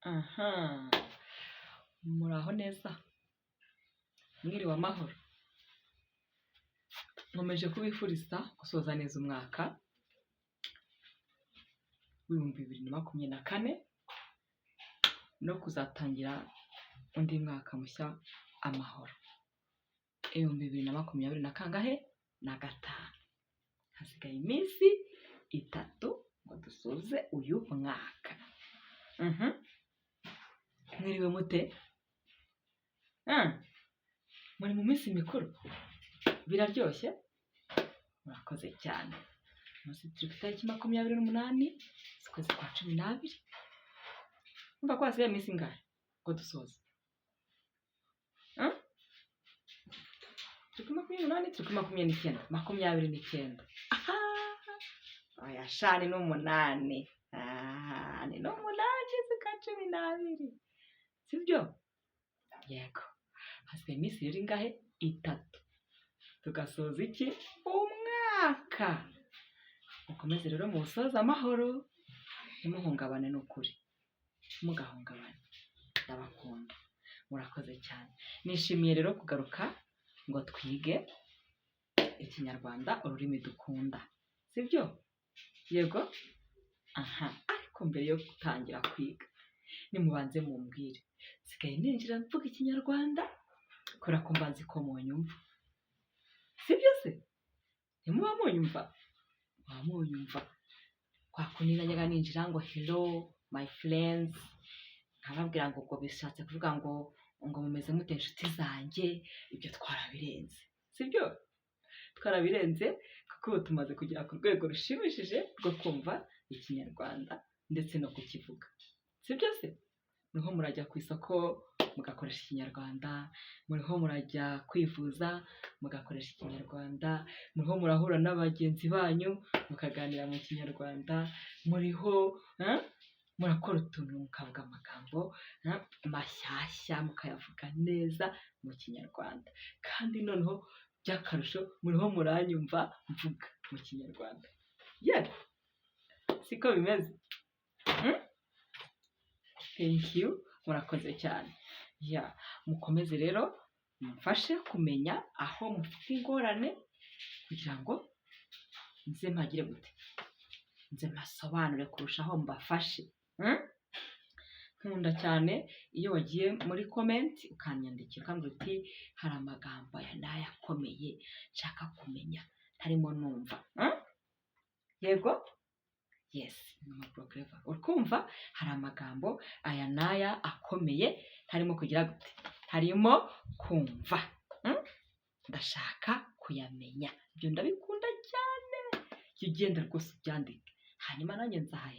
Aha, muraho neza, mwiriwe amahoro. Nkomeje kubifuriza gusoza neza umwaka w'ibihumbi 2024 no kuzatangira undi mwaka mushya amahoro. 2025 hasigaye iminsi 3 ngo dusoze uyu mwaka. Mwiriwe mute? Muri mu minsi mikuru biraryoshye? Murakoze cyane. Umunsi turi ku itariki 28 z'ukwezi kwa 12. Umva ko hasigaye iminsi ingahe ngo dusoze? Turi 28, turi 29. Oya shani n'umunani. Ni n'umunani z'ukwa 12. Sibyo? Yego. Hasigaye iminsi rero ingahe? 3. Tugasoza iki? Umwaka. Mukomeze rero mu busoza amahoro. Ntimuhungabane n'ukuri. Mugahungabane. Ndabakunda. Murakoze cyane. Nishimiye rero kugaruka ngo twige ikinyarwanda, ururimi dukunda. Sibyo? Yego? Ariko mbere yo gutangira kwiga, nimubanze mumbwire. Sigaye ninjira mvuga ikinyarwanda? Kora ko mbanzi ko munyumva. Sibyo se? Ntimuba munyumva? Munyumva. Kwa kunina nyaga ninjira ngo hello my friends. Nkababwira ngo ubwo bishatse kuvuga ngo mumeze mute inshuti zanjye. Ibyo twarabirenze. Sibyo? Twarabirenze kuko ubu tumaze kugera ku rwego rushimishije rwo kumva ikinyarwanda ndetse no kukivuga. Sibyo se? Muriho murajya ku isoko mugakoresha ikinyarwanda, muriho murajya kwivuza mugakoresha ikinyarwanda, muriho murahura n'abagenzi banyu mukaganira mu kinyarwanda, muriho murakora utuntu mukavuga amagambo mashyashya mukayavuga neza mu kinyarwanda. Kandi noneho by'akarusho muriho muranyumva mvuga mu kinyarwanda. Yes, siko bimeze. Thank you, murakoze cyane. Mukomeze rero mumfashe kumenya aho mufite ingorane kugira ngo nze mpagire gute, nze mbasobanure kurushaho mbafashe. Nkunda cyane iyo wagiye muri comment ukanyandikira ukambwira uti hari amagambo aya n'aya akomeye nshaka kumenya ntarimo numva. Yego? Yes, mama progreva. Urkumva hari amagambo aya n'aya akomeye ntarimo kugira gute, harimo kumva. Ndashaka kuyamenya. Ibyo ndabikunda cyane. Iyo ugenda rwose ubyandike, hanyuma nanjye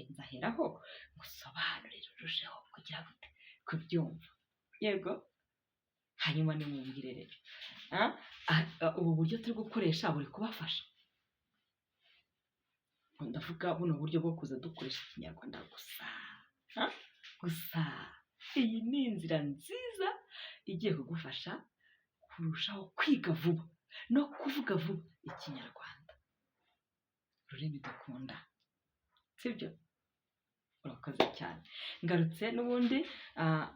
nzaheraho gusobanurira urusheho kugira gute, kubyumva. Yego? Hanyuma nimumbwire rero, ubu buryo turi gukoresha buri kubafasha? Ndavuga buno buryo bwo kuza dukoresha ikinyarwanda gusa. Gusa iyi ni inzira nziza igiye kugufasha kurushaho kwiga vuba no kuvuga vuba ikinyarwanda, ururimi dukunda. Sibyo? Urakoze cyane. Ngarutse n'ubundi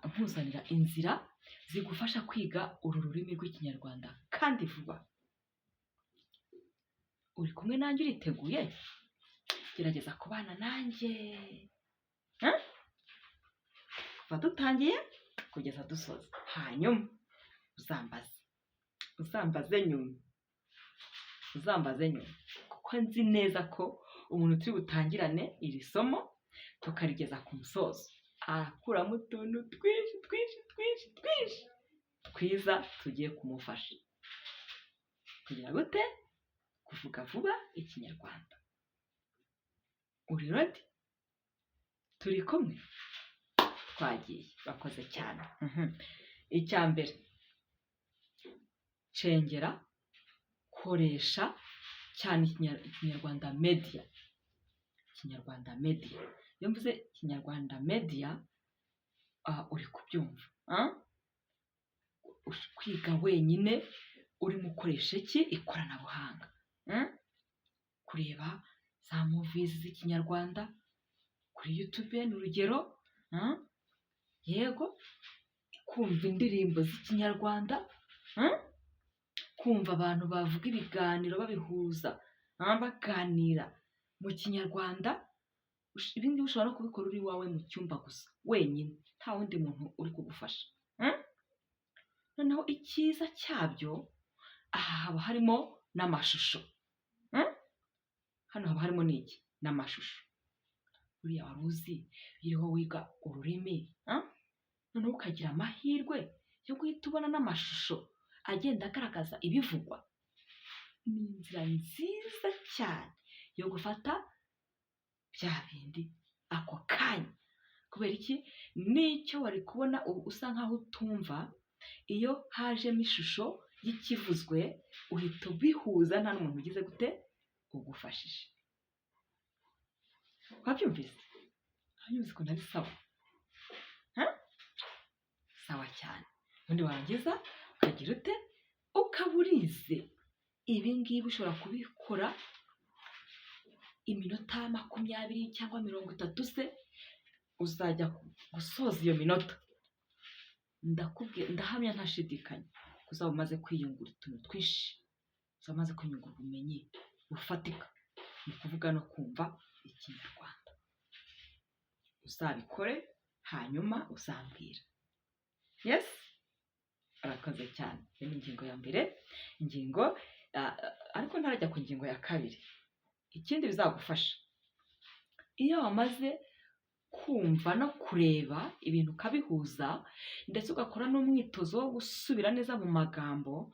nkuzanira inzira zigufasha kwiga uru rurimi rw'ikinyarwanda kandi vuba. Uri kumwe nanjye? Uriteguye? Gerageza kubana nanjye kuva dutangiye kugeza dusoza. Hanyuma uzambaze nyuma kuko nzi neza ko umuntu turi butangirane iri somo tukarigeza ku musozo arakuramo utuntu twinshi twiza tugiye kumufasha kugira gute, kuvuga vuba ikinyarwanda. Uri ready? Turi kumwe? Twagiye. Bakoze cyane. Icya mbere, cengera, koresha cyane ikinyarwanda media. Ikinyarwanda media. Iyo mvuze ikinyarwanda media, uri kubyumva. Kwiga wenyine urimo ukoresha iki? Ikoranabuhanga. Kureba za movies z'ikinyarwanda kuri YouTube ni urugero. yego, kumva indirimbo z'ikinyarwanda, kumva abantu bavuga ibiganiro babihuza, baganira mu kinyarwanda. Ibindi ushobora no kubikora uri iwawe mu cyumba gusa wenyine, nta wundi muntu uri kugufasha. Noneho icyiza cyabyo, aha haba harimo n'amashusho. Hano haba harimo n'iki? N'amashusho. Buriya wari uzi iriho wiga ururimi, noneho ukagira amahirwe yo guhita ubona n'amashusho agenda agaragaza ibivugwa. Ni inzira nziza cyane yo gufata bya bindi ako kanya. Kubera iki? N'icyo wari kubona usa nkaho utumva, iyo hajemo ishusho y'ikivuzwe uhita ubihuza nta n'umuntu ugize gute ugufashije. Wabyumvise? Wabyumvise ko ntari sawa? Sawa cyane. Ubundi warangiza ukagira ute? Ukaba urize. Ibi ngibi ushobora kubikora iminota 20 cyangwa 30 se, uzajya gusoza iyo minota. Ndahamya ntashidikanya uzaba umaze kwiyungura utuntu twinshi, uzaba umaze kwiyungura ubumenyi bufatika mu kuvuga no kumva ikinyarwanda. Uzabikore hanyuma uzambwira. Yes? Arakoze cyane. Iyo ni ingingo ya mbere. Ariko ntarajya ku ngingo ya kabiri. Ikindi bizagufasha, iyo wamaze kumva no kureba ibintu ukabihuza ndetse ugakora n'umwitozo wo gusubira neza mu magambo,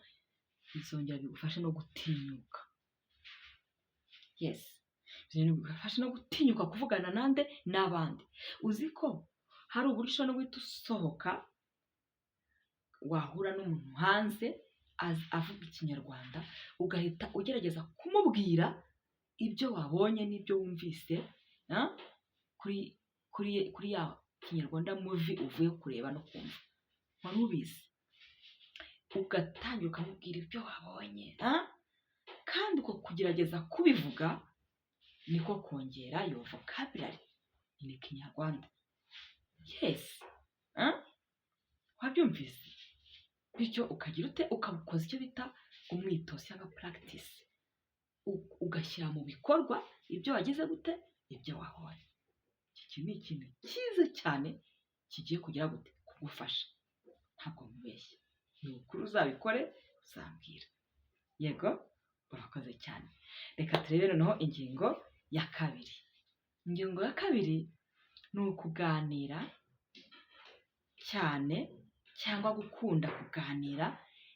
bizongera bigufashe no gutinyuka. Yes, bigufashe no gutinyuka kuvugana n'abandi. Uzi ko hari uburyo ushobora no guhita usohoka, wahura n'umuntu hanze avuga ikinyarwanda, ugahita ugerageza kumubwira ibyo wabonye n'ibyo wumvise kuri ya kinyarwanda movie uvuye kureba no kumva. Wari ubizi? Ugatangira ukamubwira ibyo wabonye, kandi uko kugerageza kubivuga niko kongera iyo vocabulary ni kinyarwanda. Yes, wabyumvise? Bityo ukagira ute? Ukabukoza icyo bita umwitozo cyangwa practice, ugashyira mu bikorwa ibyo wagize gute, ibyo wabonye. Iki ni ikintu cyiza cyane kigiye kugira gute kugufasha. Ntabwo mubeshye, ni ukuri uzabikore uzambwira. Yego, urakoze cyane. Reka turebe noneho ingingo ya kabiri. Ingingo ya kabiri ni ukuganira cyane cyangwa gukunda kuganira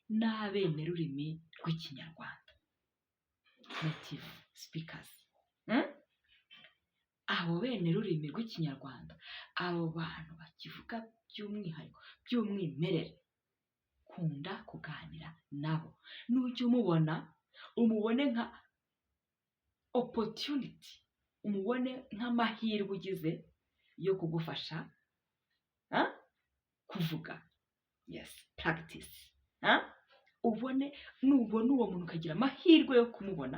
n'abenerurimi rw'ikinyarwanda, native speakers. Abo benerurimi rw'ikinyarwanda, abo bantu bakivuga by'umwihariko, by'umwimerere, kunda kuganira nabo. Nujya umubone nka opportunity, umubone nk'amahirwe ugize yo kugufasha kuvuga. Yes, practice. Nubona uwo muntu ukagira amahirwe yo kumubona,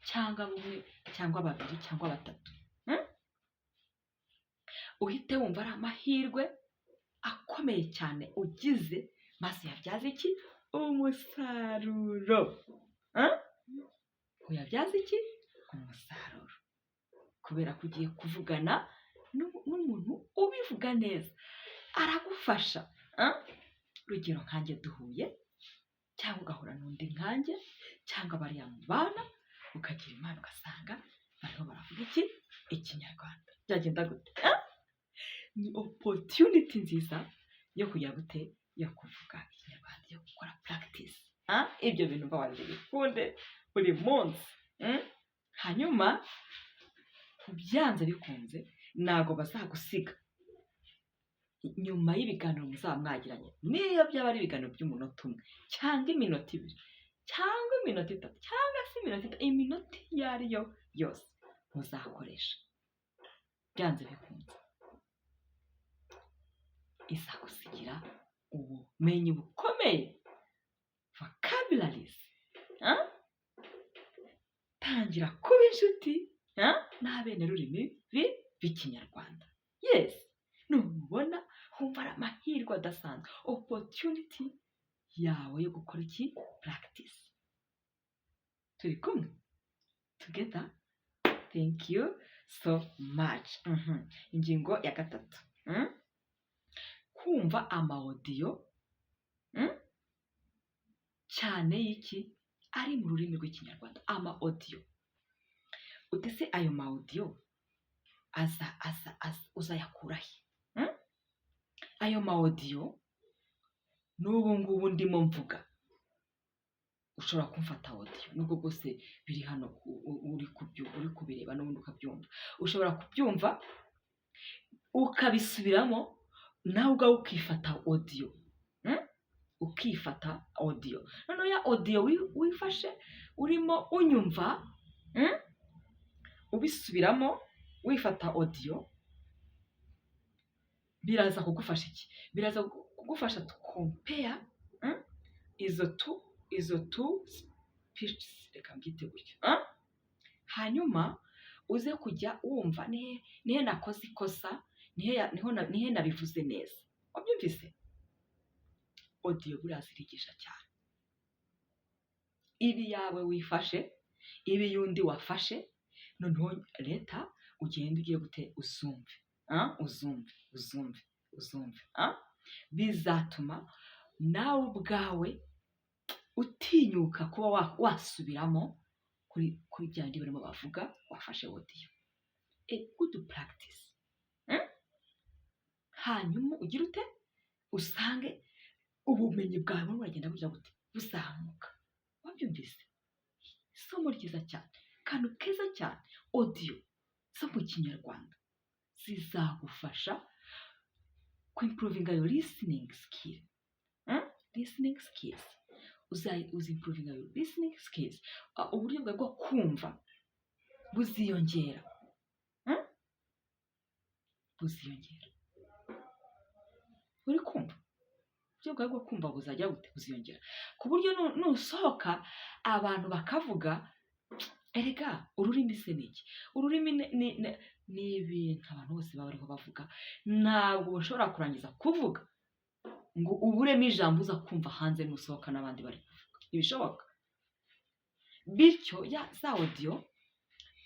cyangwa umwe cyangwa babiri cyangwa batatu, uhite wumva ari amahirwe akomeye cyane ugize, maze yabyaza iki? Umusaruro. Uyabyaza iki? Umusaruro. Kubera ko ugiye kuvugana n'umuntu ubivuga neza, aragufasha. Urugero nkanjye duhuye, cyangwa ugahura n'undi nkanjye, cyangwa bariya mu bana, ukagira impano ugasanga bariho baravuga iki? Ikinyarwanda. Byagenda gute? Ni opportunity nziza yo kujya gute? Yo kuvuga ikinyarwanda, yo gukora practice. Ibyo bintu mba wari bikunde buri munsi. Hanyuma byanze bikunze ntago bazagusiga nyuma y'ibiganiro muzaba mwagiranye, niyo byaba ari ibiganiro by'umunota umwe cyangwa iminota 2 cyangwa iminota 3 cyangwa se iminota iyo ari yo yose muzakoresha, byanze bikunze izagusigira ubumenyi bukomeye, vocabularies. Tangira kuba inshuti n'abenerurimi b'ikinyarwanda. Yes, nubona wumva ari amahirwe adasanzwe, opportunity yawe yo gukora iki? Practice. Turi kumwe? Together? Thank you so much. Ingingo ya gatatu. Kumva ama-audio cyane y'iki? Ari mu rurimi rw'ikinyarwanda. Ama-audio. Utese ayo ma-audio uzayakura he? Ayo ma-audio n'ubu ngubu ndimo mvuga. Ushobora kumfata audio nubwo bwose biri hano uri kubireba n'ubundi ukabyumva. Ushobora kubyumva ukabisubiramo nawe ubwawe ukifata audio. Ukifata audio. Noneho ya audio wifashe urimo unyumva, ubisubiramo wifata audio, biraza kugufasha iki? Biraza kugufasha to compare izo two speeches, reka mbyite gutyo. Hanyuma uze kujya wumva nihe nakoze ikosa, nihe nabivuze neza. Wabyumvise? Audio burazirigisha cyane. Ibi yawe wifashe, ibi yundi wafashe, noneho leta ugenda ugiye gute? Uzumve. Bizatuma nawe ubwawe utinyuka kuba wasubiramo kuri bya bindi barimo bavuga wafashe audio. A good practice. Hanyuma ugira ute? Usange ubumenyi bwawe buragenda bugira gute? Buzamuka. Wabyumvise? Isomo ryiza cyane, kantu keza cyane. Audio zo mu kinyarwanda zizagufasha improving your listening skill. Listening skills. Improving your listening skills. Uburyo bwawe bwo kumva buziyongera. Buziyongera. Uri kumva? Uburyo bwawe bwo kumva buzajya gute? Buziyongera. Ku buryo nusohoka abantu bakavuga, erega ururimi se niki? Ururimi ni ibintu abantu bose baba bariho bavuga. Ntabwo ushobora kurangiza kuvuga ngo uburemo ijambo uza kumva hanze nusohoka n'abandi bari kuvuga. Ibishoboka. Bityo za audio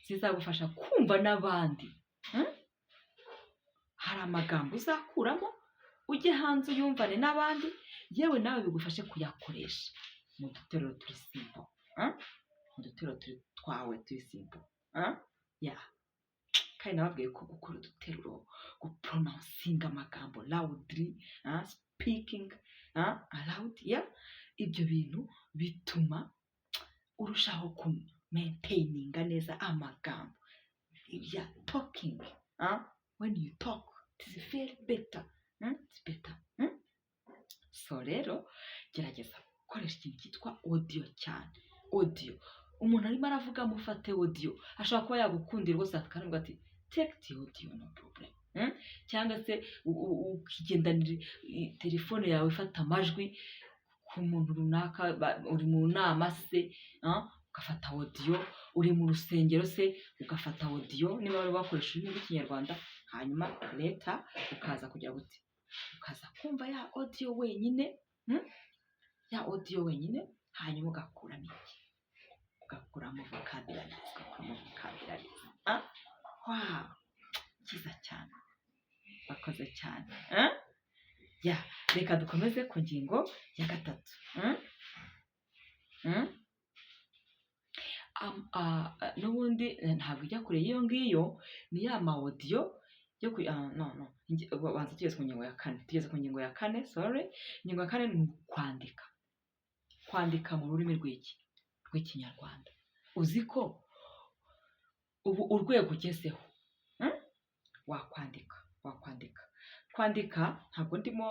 zizagufasha kumva n'abandi. Hari amagambo uzakuramo ujye hanze uyumvane n'abandi, yewe nawe bigufashe kuyakoresha mu duteruro turi simple. Mu duteruro twawe turi simple. Kandi nababwiye ko gukora uduteruro, gupronouncing amagambo loudly, speaking aloud, ibyo bintu bituma urushaho maintaininga neza amagambo. Talking. When you talk, it is very better. It's better. So rero gerageza gukoresha ikintu cyitwa audio cyane. Audio. Umuntu arimo aravuga mufate audio. Ashobora kuba yagukundira rwose akavuga ati take the audio, no problem. Cyangwa se ukigendanira telefone yawe ifata amajwi ku muntu runaka, uri mu nama se, ugafata audio, uri mu rusengero se ugafata audio, niba bari bakoresha ururimi rw'ikinyarwanda, hanyuma leta ukaza kugira gute? Ukaza kumva ya audio wenyine, hanyuma ugakuramo iki? Ugakuramo vocabulary. Wow, cyiza cyane. Bakoze cyane. Reka dukomeze ku ngingo ya gatatu. N'ubundi ntabwo ijya kure y'iyo ngiyo, ni ya ma-audio yo banza tugeze ku ngingo ya kane. Ingingo ya kane ni kwandika. Kwandika mu rurimi rw'ikinyarwanda. Uzi ko ubu urwego ugezeho, kwandika ntabwo ndimo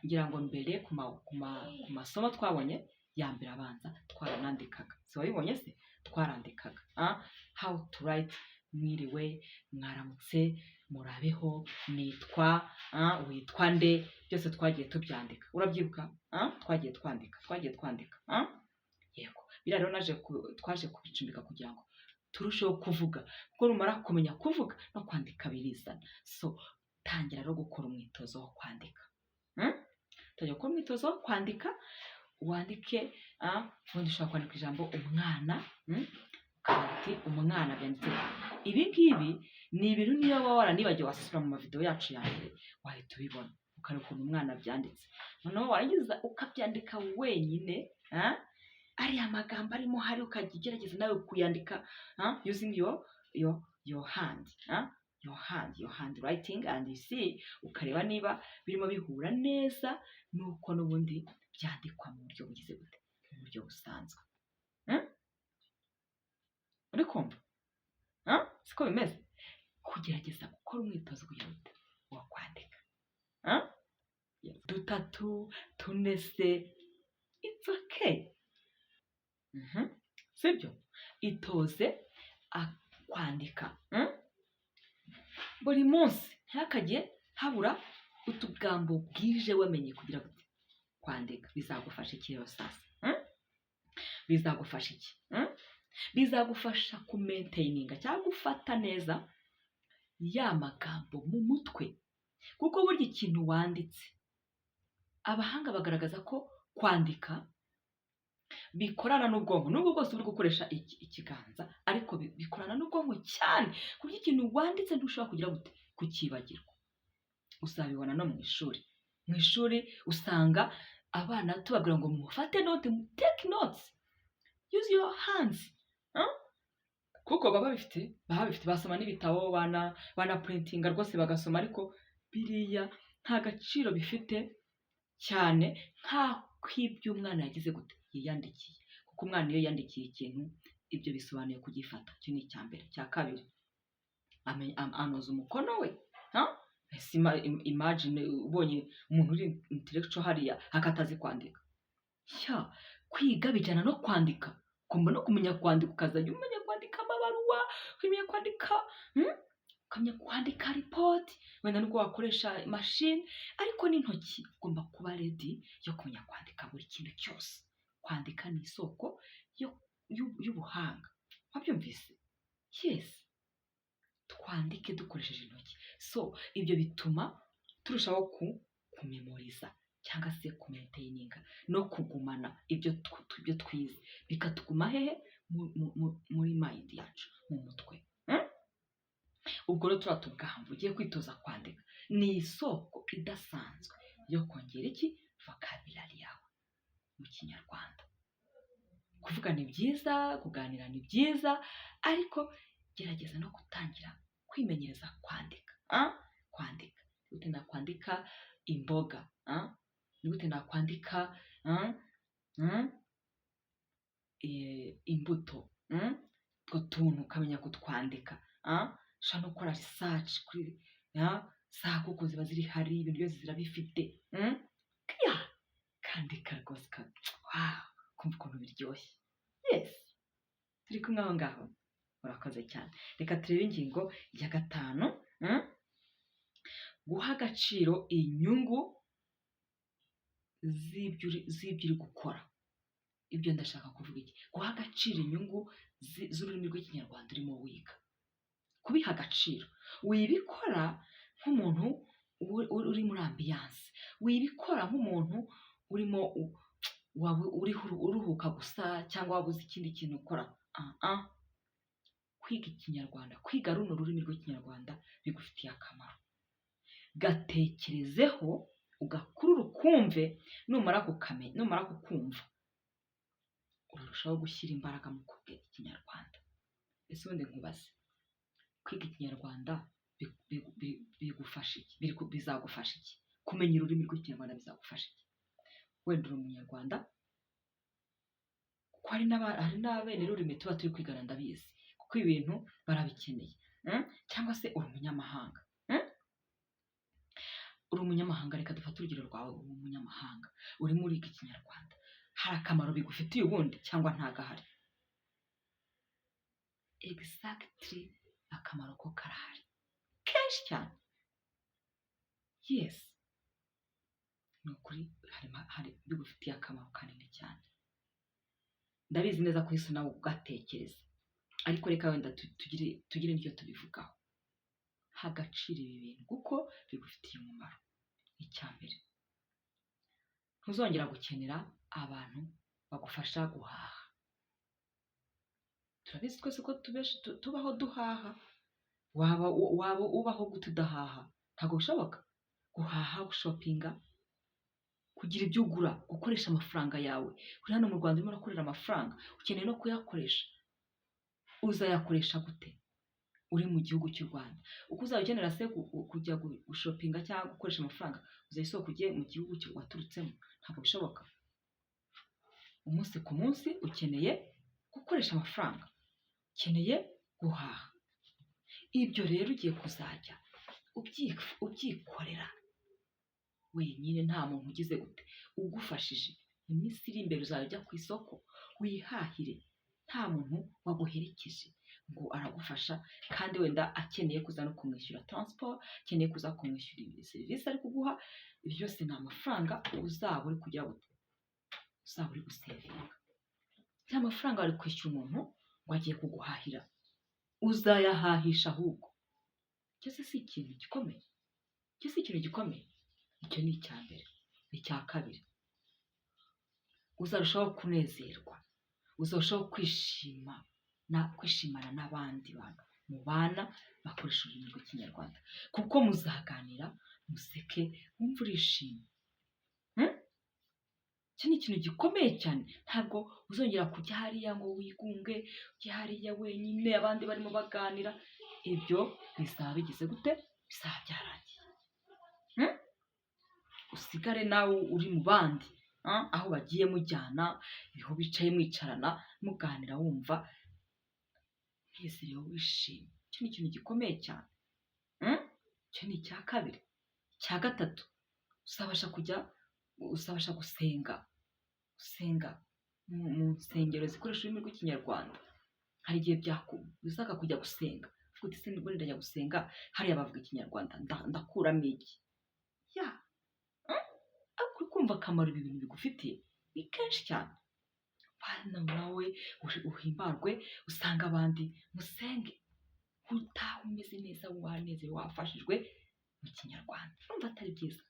ngira ngo mbere ku masomo twabonye ya mbere abanza twaranandikaga. Si wabibonye se? Twarandikaga. How to write, mwiriwe, mwaramutse, murabeho, nitwa, witwa nde, byose twagiye tubyandika. Urabyibuka? Twagiye twandika. Yego. Biriya rero twaje kubicumbika kugira ngo turusheho kuvuga. Kuko rumara kumenya kuvuga no kwandika birizana. So tangira rero gukora umwitozo wo kwandika. utajya gukora umwitozo wo kwandika, wandike ubundi ushobora kwandika ijambo umwana, uti umwana byanditse. Ibi ngibi ni ibintu niyo waba waranibagiwe wasura mu mavideo yacu ya mbere wahita ubibona ukareba ukuntu umwana byanditse, noneho warangiza ukabyandika wenyine, ariya magambo arimo hari ukajya ugerageza nawe kuyandika using your hand, your handwriting, and you see, ukareba niba birimo bihura neza nuko n'ubundi byandikwa mu buryo bugize gute, mu buryo busanzwe. Uri kumva siko bimeze? Kugerageza gukora umwitozo kugira ngo wo kwandika 3 4 se, it's okay. Sibyo? Itoze kwandika buri munsi, ntakajye habura utugambo bwije wamenye kugira ngo kwandika. Bizagufasha iki rero sasa? Bizagufasha iki? Bizagufasha kumaintaininga cyangwa gufata neza ya magambo mu mutwe, kuko burya ikintu wanditse, abahanga bagaragaza ko kwandika bikorana n'ubwonko, nubwo bwose uri gukoresha ikiganza, ariko bikorana n'ubwonko cyane, kuko ikintu wanditse ntushobora kugira gute kukibagirwa. Uzabibona no mu ishuri. Mu ishuri usanga abana tubabwira ngo mufate note, take notes, use your hands, kuko baba bifite basoma n'ibitabo, bana printinga rwose bagasoma, ariko biriya nta gaciro bifite cyane nka kwibyo umwana yagize gute yiyandikiye, kuko umwana iyo yandikiye ikintu ibyo bisobanuye kugifata. Cyo ni icyambere. Cya kabiri, anoza umukono we. Imagine ubonye umuntu uri intellectual hariya akatazi kwandika. Kwiga bijyana no kwandika, ugomba no kumenya kwandika, ukazajya umenya kwandika amabaruwa, ukamenya kwandika ukamenya kwandika report, wenda nubwo wakoresha machine, ariko n'intoki ugomba kuba ready yo kumenya kwandika buri kintu cyose. Kwandika ni isoko y'ubuhanga. Wabyumvise? Yes, twandike dukoresheje intoki. So ibyo bituma turushaho kumemoriza cyangwa se kumaintaininga no kugumana ibyo twize, bikatuguma hehe muri mind yacu, mu mutwe. Ubwo rero turatugambo ugiye kwitoza kwandika ni isoko idasanzwe yo kongera iki vocabulary yawe mu Kinyarwanda. Kuvuga ni byiza, kuganira ni byiza, ariko gerageza no gutangira kwimenyereza kwandika. Kwandika gute? Nakwandika imboga, gute nakwandika imbuto, utwo tuntu ukamenya kutwandika. Ushobora no gukora research kuri za kuko ziba ziri hari, ibintu byose zirabifite. Kandika rwose, kumva ukuntu biryoshye. Yes, turi kumwe aho ngaho. Urakoze cyane. Reka turebe ingingo ya 5, guha agaciro inyungu z'ibyo uri gukora. Ibyo ndashaka kuvuga iki? Guha agaciro inyungu z'ururimi rw'Ikinyarwanda urimo wiga. Kubiha agaciro, wibikora nk'umuntu uri muri ambiance, wibikora nk'umuntu urimo uruhuka gusa, cyangwa wabuze ikindi kintu ukora. Kwiga Ikinyarwanda, kwiga runo rurimi rw'Ikinyarwanda bigufitiye akamaro. Gatekerezeho, ugakurura ukumve, numara kukumva urushaho gushyira imbaraga mu kwiga Ikinyarwanda. Ese ubundi nkubaze, kwiga Ikinyarwanda bigufasha iki? Bizagufasha iki? Kumenya ururimi rw'Ikinyarwanda bizagufasha iki? Wenda uri Umunyarwanda, kuko hari n'abene rurimi tuba turi kwigana, ndabizi, kuko ibintu barabikeneye. Cyangwa se uri umunyamahanga. Uri umunyamahanga, reka dufate urugero rwawe. Uri umunyamahanga, urimo uriga Ikinyarwanda, hari akamaro bigufitiye ubundi cyangwa ntagahari? Exactly, akamaro ko karahari kenshi cyane. Yes, nukuri hari bigufitiye akamaro kanini cyane. Ndabizi neza ko Yesu nawe ugatekereza, ariko reka wenda tugire nicyo tubivugaho. Hagaciro ibi bintu kuko bigufitiye umumaro. Icyambere, ntuzongera gukenera abantu bagufasha guhaha. Turabizi twese ko tubaho duhaha. Waba ubaho gute udahaha? Ntabwo bishoboka. Guhaha, gushopinga, kugira ibyo ugura, gukoresha amafaranga yawe. Uri hano mu Rwanda urimo urakorera amafaranga, ukeneye no kuyakoresha. Uzayakoresha gute uri mu gihugu cy'u Rwanda? Uko uzaba ukenera se kujya gushopinga cyangwa gukoresha amafaranga, uzayisohoka ugiye mu gihugu waturutsemo? Ntabwo bishoboka. Umunsi ku munsi ukeneye gukoresha amafaranga, ukeneye guhaha. Ibyo rero ugiye kuzajya ubyikorera wenyine, nta muntu ugize gute ugufashije. Iminsi iri imbere uzajya ujya ku isoko wihahire, nta muntu waguherekeje ngo aragufasha, kandi wenda akeneye kuza no kumwishyura transport, akeneye kuza kumwishyura serivisi ari kuguha. Ibyo byose ni amafaranga uzaba uri kugira gute, uzaba uri gusevinga. Nta mafaranga wari kwishyura umuntu ngo agiye kuguhahira, uzayahahisha ahubwo. Cyose si ikintu gikomeye, cyose ikintu gikomeye. Icyo ni icya mbere. Icya kabiri, uzarushaho kunezerwa, uzarushaho kwishimana n'abandi bantu mubana bakoresha ururimi rw'ikinyarwanda, kuko muzaganira, museke, wumva urishimye. Iki ni ikintu gikomeye cyane. Ntabwo uzongera kujya hariya ngo wigunge, ujya hariya wenyine abandi barimo baganira. Ibyo bizaba bigize gute? Bizaba byarangiye. Usigare nawe uri mu bandi, aho bagiye mujyana, aho bicaye mwicarana muganira, wumva mwizerewe, wishimye. Icyo ni ikintu gikomeye cyane. Icyo ni icya kabiri. Icya gatatu, uzabasha gusenga mu nsengero zikoresha ururimi rw'ikinyarwanda. Hari igihe bizaga kujya gusenga, uvuga ati nibwo ndajya gusenga hariya bavuga ikinyarwanda, ndakuramo iki? Ariko uri kumva akamaro ibi bintu bigufitiye ni kenshi cyane. Bana nawe uhimbarwe, usanga abandi musenge, utaha umeze neza, wanezerewe, wafashijwe mu kinyarwanda. Urumva atari byiza?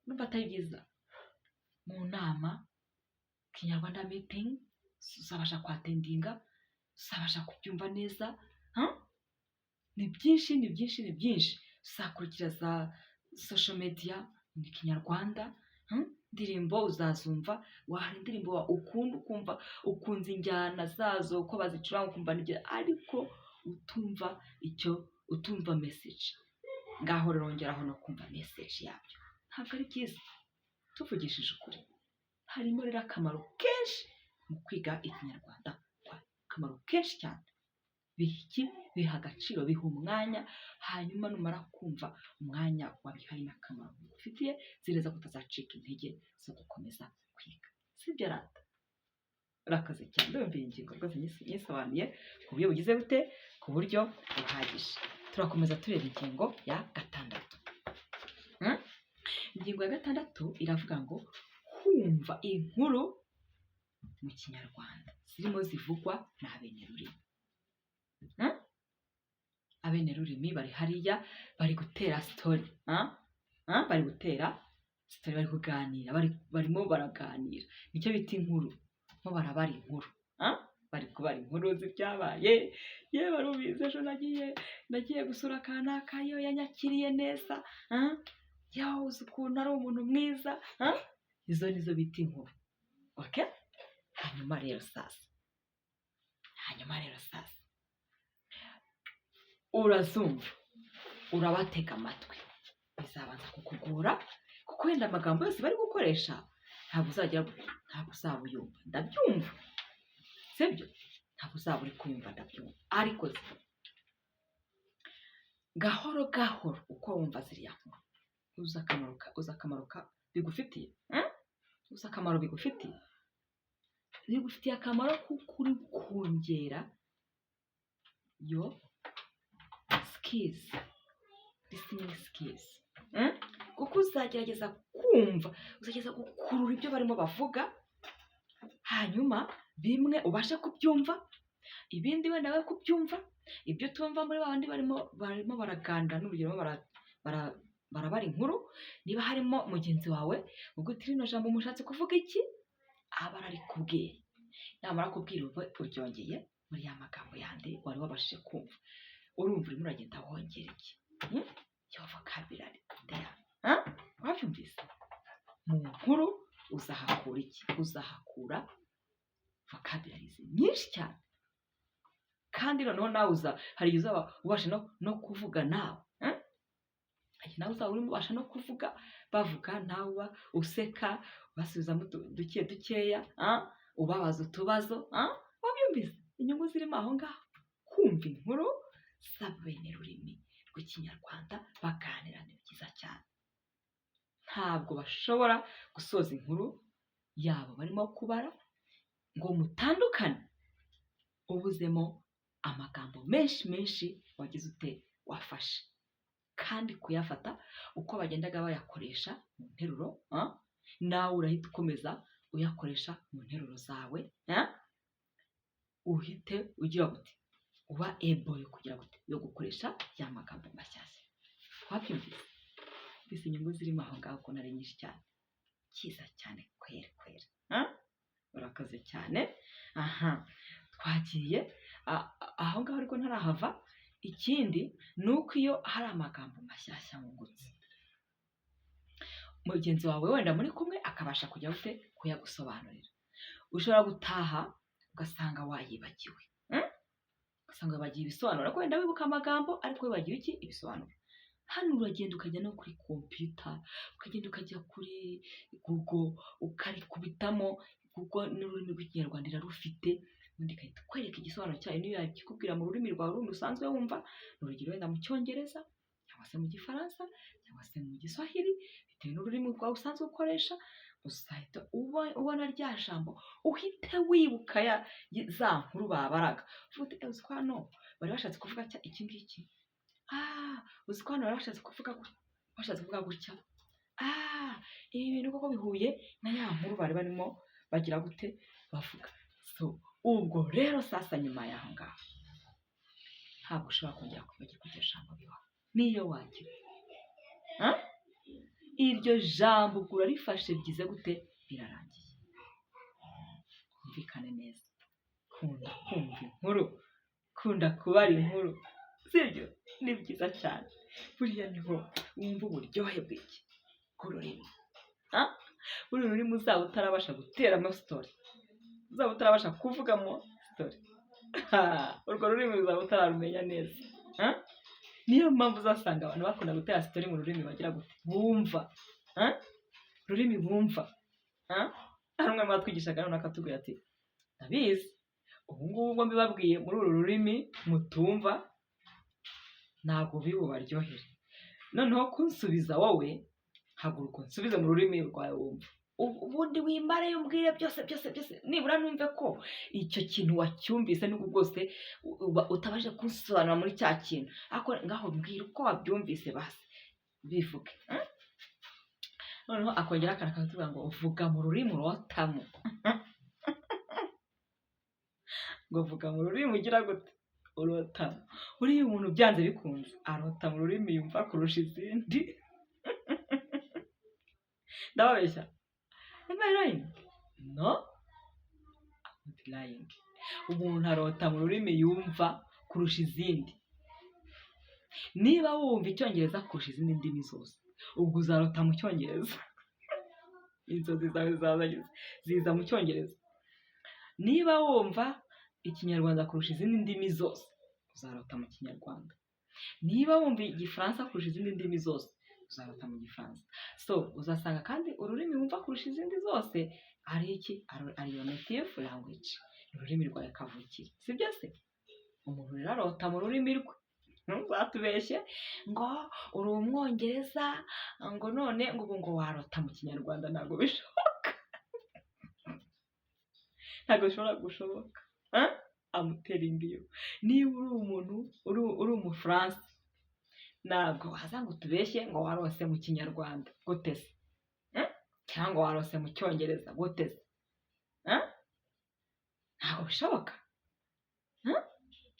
Urumva atari byiza? Mu nama kinyarwanda meeting uzabasha kwatendinga, uzabasha kubyumva neza. Ni byinshi. Uzakurikira za social media mu kinyarwanda, indirimbo uzazumva. Wahari indirimbo ukunda, ukumva ukunze injyana zazo, uko bazicuranga ukumva nibyo, ariko utumva message. Ngaho rero ongeraho no kumva message yabyo. Ntabwo ari byiza. Tuvugishije ukuri, harimo rero akamaro kenshi mu kwiga ikinyarwanda. Akamaro kenshi cyane. Biha agaciro, biha umwanya, hanyuma numara kumva umwanya wabihaye n'akamaro bigufitiye, zireza kutazacika intege zo gukomeza kwiga. Sibyo rata? Urakaze cyane. Ndumva iyi ngingo rwose nyisobanuye ku buryo bugize bute, ku buryo buhagije. Turakomeza tureba ingingo ya gatandatu. Ingingo ya gatandatu iravuga ngo kumva inkuru mu kinyarwanda zirimo zivugwa n'abenerurimi. Abenerurimi bari hariya, bari gutera story, bari kuganira, barimo baraganira. Nicyo bita inkuru. Mo barabara inkuru, bari kubara inkuru z'ibyabaye. Yewe wari ubizi ejo nagiye gusura kanaka, yo yanyakiriye neza, yawe uzi ukuntu ari umuntu mwiza. Izo nizo bita inkuru. Okay? Hanyuma rero sasa urazumva, urabatega amatwi, bizabanza kukugora, kuko wenda amagambo yose bari gukoresha ntabwo uzaba uyumva. Ndabyumva, sibyo? Ntabwo uzaba uri kuyumva, ndabyumva. Ariko gahoro gahoro uko wumva ziriya nkuru, uzi akamaro bigufitiye. Uzi akamaro bigufitiye akamaro kuko uri kongera yo listening skills. Kuko uzagerageza kumva, uzagerageza gukurura ibyo barimo bavuga, hanyuma bimwe ubashe kubyumva, ibindi wenda nawe kubyumva. Ibyo tumva muri babandi barimo baraganira, n'urugero barabara inkuru, niba harimo mugenzi wawe ubwo uti rino jambo mushatse kuvuga iki, aba ararikubwiye, namara kubwira uryongeye muri ya magambo yandi wari wabashije kumva, urumva urimo uragenda wongera iki yo vocabulary there, wabyumvise? Mu nkuru uzahakura iki? Uzahakura vocabularies nyinshi cyane, kandi noneho nawe hari igihe uzaba ubasha no kuvuga nawe, nawe uzaba urimo ubasha no kuvuga, bavuga nawe useka, basubizamo dukeya, ubabaza utubazo, wabyumvise? Inyungu zirimo aho ngaho, kumva inkuru z'abene rurimi rw'ikinyarwanda baganira, ni byiza cyane. Ntabwo bashobora gusoza inkuru yabo barimo kubara ngo mutandukane ubuzemo amagambo menshi wagize ute wafashe, kandi kuyafata uko bagendaga bayakoresha mu nteruro, nawe urahita ukomeza uyakoresha mu nteruro zawe, uhite ugira gute uba able yo kugira gute yo gukoresha ya magambo mashyashya. Wabyumvise? Mbese inyungu zirimo aho ngaho ko nari nyinshi cyane, cyiza cyane kwera. Urakaze cyane. Twagiye aho ngaho ariko ntarahava. Ikindi ni uko iyo hari amagambo mashyashya wungutse, mugenzi wawe wenda muri kumwe akabasha kujya ute kuyagusobanurira, ushobora gutaha ugasanga wayibagiwe, ugasanga wagiye ibisobanuro, ariko wenda wibuka amagambo ariko wibagiwe iki? Ibisobanuro. Hano uragenda ukajya no kuri computer, ukagenda ukajya kuri Google ukarikubitamo, kuko n'ururimi rw'ikinyarwanda irarufite, ubundi igahita kwereka igisobanuro cyayo, niyo yakikubwira mu rurimi rwawe rundi usanzwe wumva, urugero wenda mu cyongereza cyangwa se mu gifaransa cyangwa se mu giswahili, bitewe n'ururimi rwawe usanzwe ukoresha, uzahita ubona rya jambo, uhite wibuka za nkuru babaraga, uvuga uti uzi ko hano bari bashatse kuvuga iki ngiki, uzi ko hano bari bashatse kuvuga gutya, ibi bintu koko bihuye na ya nkuru bari barimo bagira gute bavuga. So ubwo rero sasa nyuma y'aho ngaho ntabwo ushobora kongera kwibagirwa iryo jambo bibaho, niyo wagira iryo jambo ubwo urarifashe byiza gute birarangiye. Kumvikane neza, kunda kumva inkuru, kunda kubara inkuru, sibyo? Ni byiza cyane, buriya niho wumva uburyohe bw'iki bw'ururimi. Buriya ururimi uzaba utarabasha guteramo story, uzaba utarabasha kuvugamo story, urwo rurimi uzaba utararumenya neza. Niyo mpamvu uzasanga abantu bakunda gutera story mu rurimi bagira gute bumva, ururimi bumva. Hari umwe batwigishaga none akatubwira ati ndabizi ubu ngubu mbibabwiye muri uru rurimi mutumva ntabwo bibubaryohere, noneho kunsubiza wowe haguruka unsubize mu rurimi rwawe wumva, ubundi wimbare umbwire byose nibura numve ko icyo kintu wacyumvise, n'ubwo bwose utabaje kunsobanura muri cya kintu, ariko ngaho mbwira uko wabyumvise basi bivuge. Noneho akongera akatubwira ngo uvuga mu rurimi urotamo, ngo vuga mu rurimi ugira gute urotamo. Uriya umuntu byanze bikunze arota mu rurimi yumva kurusha izindi. Ndababeshya? Am I lying? No, I'm not lying. Umuntu arota mu rurimi yumva kurusha izindi. Niba wumva icyongereza kurusha izindi ndimi zose, ubwo uzarota mu cyongereza. Inzozi zawe ziza mu cyongereza. Niba wumva ikinyarwanda kurusha izindi ndimi zose, uzarota mu kinyarwanda. Niba wumva igifaransa kurusha izindi ndimi zose, uzarota mu gifaransa. So uzasanga kandi ururimi wumva kurusha izindi zose ari iki? Ari your native language, ururimi rwawe kavukire, sibyo se? Umuntu rero arota mu rurimi rwe, ntuzatubeshye ngo uri umwongereza ngo none ngo warota mu kinyarwanda. Ntabwo bishoboka, ntabwo bishobora gushoboka. Amutera imbiyo. Niba uri umuntu uri umufaransa, ntabwo waza ngo tubeshye ngo warose mu kinyarwanda gute se, cyangwa warose mu cyongereza gute se? Ntabwo bishoboka.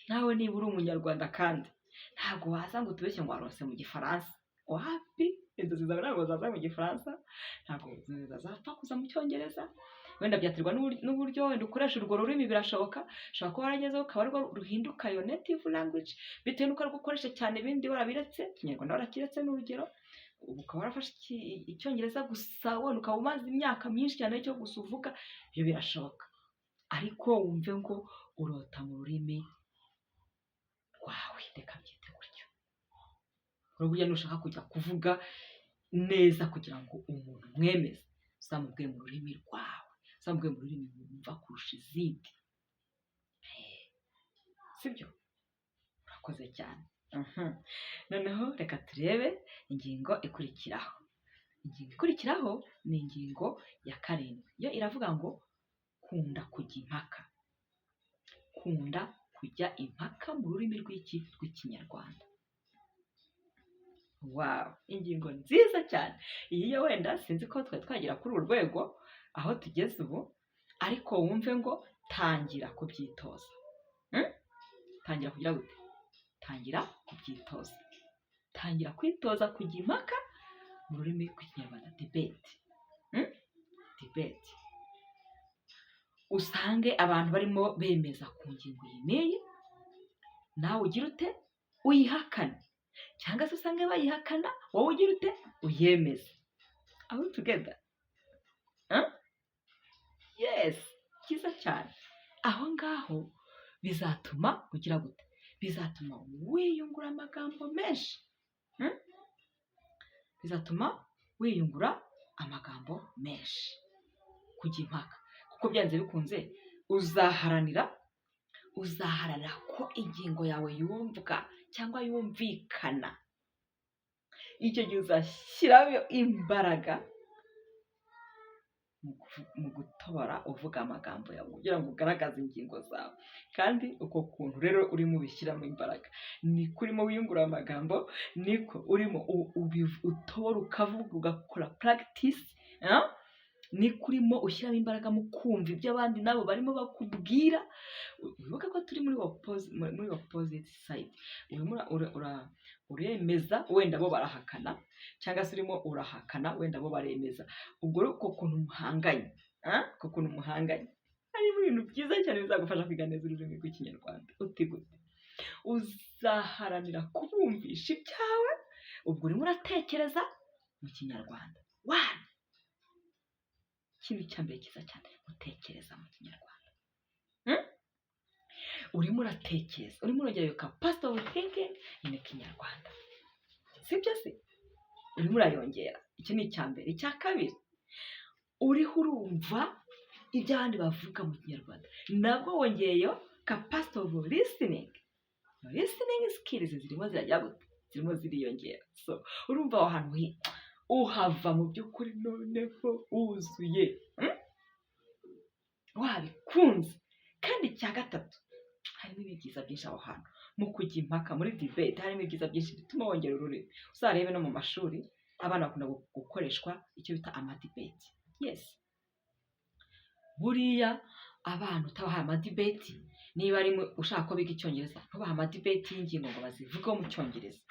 Nawe niba uri umunyarwanda kandi ntabwo waza ngo tubeshye ngo warose mu gifaransa, wapi inzozi zawe ntabwo zaza mu gifaransa, ntabwo zazapfa kuza mu cyongereza, wenda byaterwa n'uburyo wenda ukoresha urwo rurimi. Birashoboka ushobora kuba waragezeho ukaba arwo ruhinduka yo native language bitewe n'uko ari gukoresha cyane, ibindi warabiretse. Ikinyarwanda warakiretse n'urugero, ubu ukaba warafashe icyongereza gusa, wenda ukaba umaze imyaka myinshi cyane cyo gusa uvuga. Ibyo birashoboka, ariko wumve ngo urota mu rurimi rwawe, reka byite gutyo. Urabona nushaka kujya kuvuga neza kugira ngo umuntu mwemeze, uzamubwiye mu rurimi rwawe, uzamubwiye mu rurimi wumva kurusha izindi. Sibyo? Urakoze cyane. Noneho reka turebe ingingo ikurikiraho. Ingingo ikurikiraho ni ingingo ya 7. Yo iravuga ngo kunda kujya impaka. Kunda kujya impaka mu rurimi rw'Ikinyarwanda. Wow, ingingo nziza cyane. Iyi yo wenda sinzi ko twagera kuri uru rwego aho tugeze ubu, ariko wumve ngo tangira kubyitoza. Tangira kugira gute? Tangira kubyitoza. Tangira kwitoza kujya impaka mu rurimi rw'Ikinyarwanda. Debate. Debate. Usange abantu barimo bemeza ku ngingo iyi n'iyi, nawe ugira ute? Uyihakane. Cyangwa se usange bayihakana, wowe ugira ute? Uyemeze. Are we together? Yes, cyiza cyane. Aho ngaho bizatuma ugira gute? Bizatuma wiyungura amagambo menshi. Bizatuma wiyungura amagambo menshi kujya impaka, kuko byanze bikunze uzaharanira ko ingingo yawe yumvwa cyangwa yumvikana. Icyo gihe uzashyiraho imbaraga mu gutobora uvuga amagambo yawe kugira ngo ugaragaze ingingo zawe. Kandi uko kuntu rero urimo ubishyiramo imbaraga, niko urimo wiyungura amagambo, niko urimo utobora ukavuga, ugakora practice. Niko urimo ushyiramo imbaraga mu kumva ibyo abandi nabo barimo bakubwira. Wibuke ko turi muri opposite side. Uremeza, wenda bo barahakana, cyangwa se urimo urahakana, wenda bo baremeza. Ubwo rero uko kuntu muhanganye, harimo ibintu byiza cyane bizagufasha kwiga neza ururimi rw'Ikinyarwanda. Uti gute? Uzaharanira kubumvisha ibyawe, ubwo urimo uratekereza mu Kinyarwanda. Ikintu cya mbere cyiza cyane, utekereza mu Kinyarwanda. Urimo uratekereza, urimo urongera iyo capacity of thinking in Kinyarwanda. Sibyo se? Urimo urayongera. Iki ni icya mbere. Icya kabiri, uriho urumva ibyo abandi bavuga mu Kinyarwanda, nabwo wongeyeyo capacity of listening. Listening skills zirimo ziriyongera. So urumva aho hantu uhava mu by'ukuri noneho wuzuye, wabikunze. Kandi icya gatatu, harimo ibyiza byinshi aho hantu mu kujya impaka muri debate. Harimo ibyiza byinshi bituma wongera ururimi. Uzarebe no mu mashuri abana bakunda gukoreshwa icyo bita amadebate. Yes, buriya abana utabaha amadebate, niba ari ushaka ko biga Icyongereza, ntubaha amadebate y'ingingo ngo bazivugeho mu Cyongereza,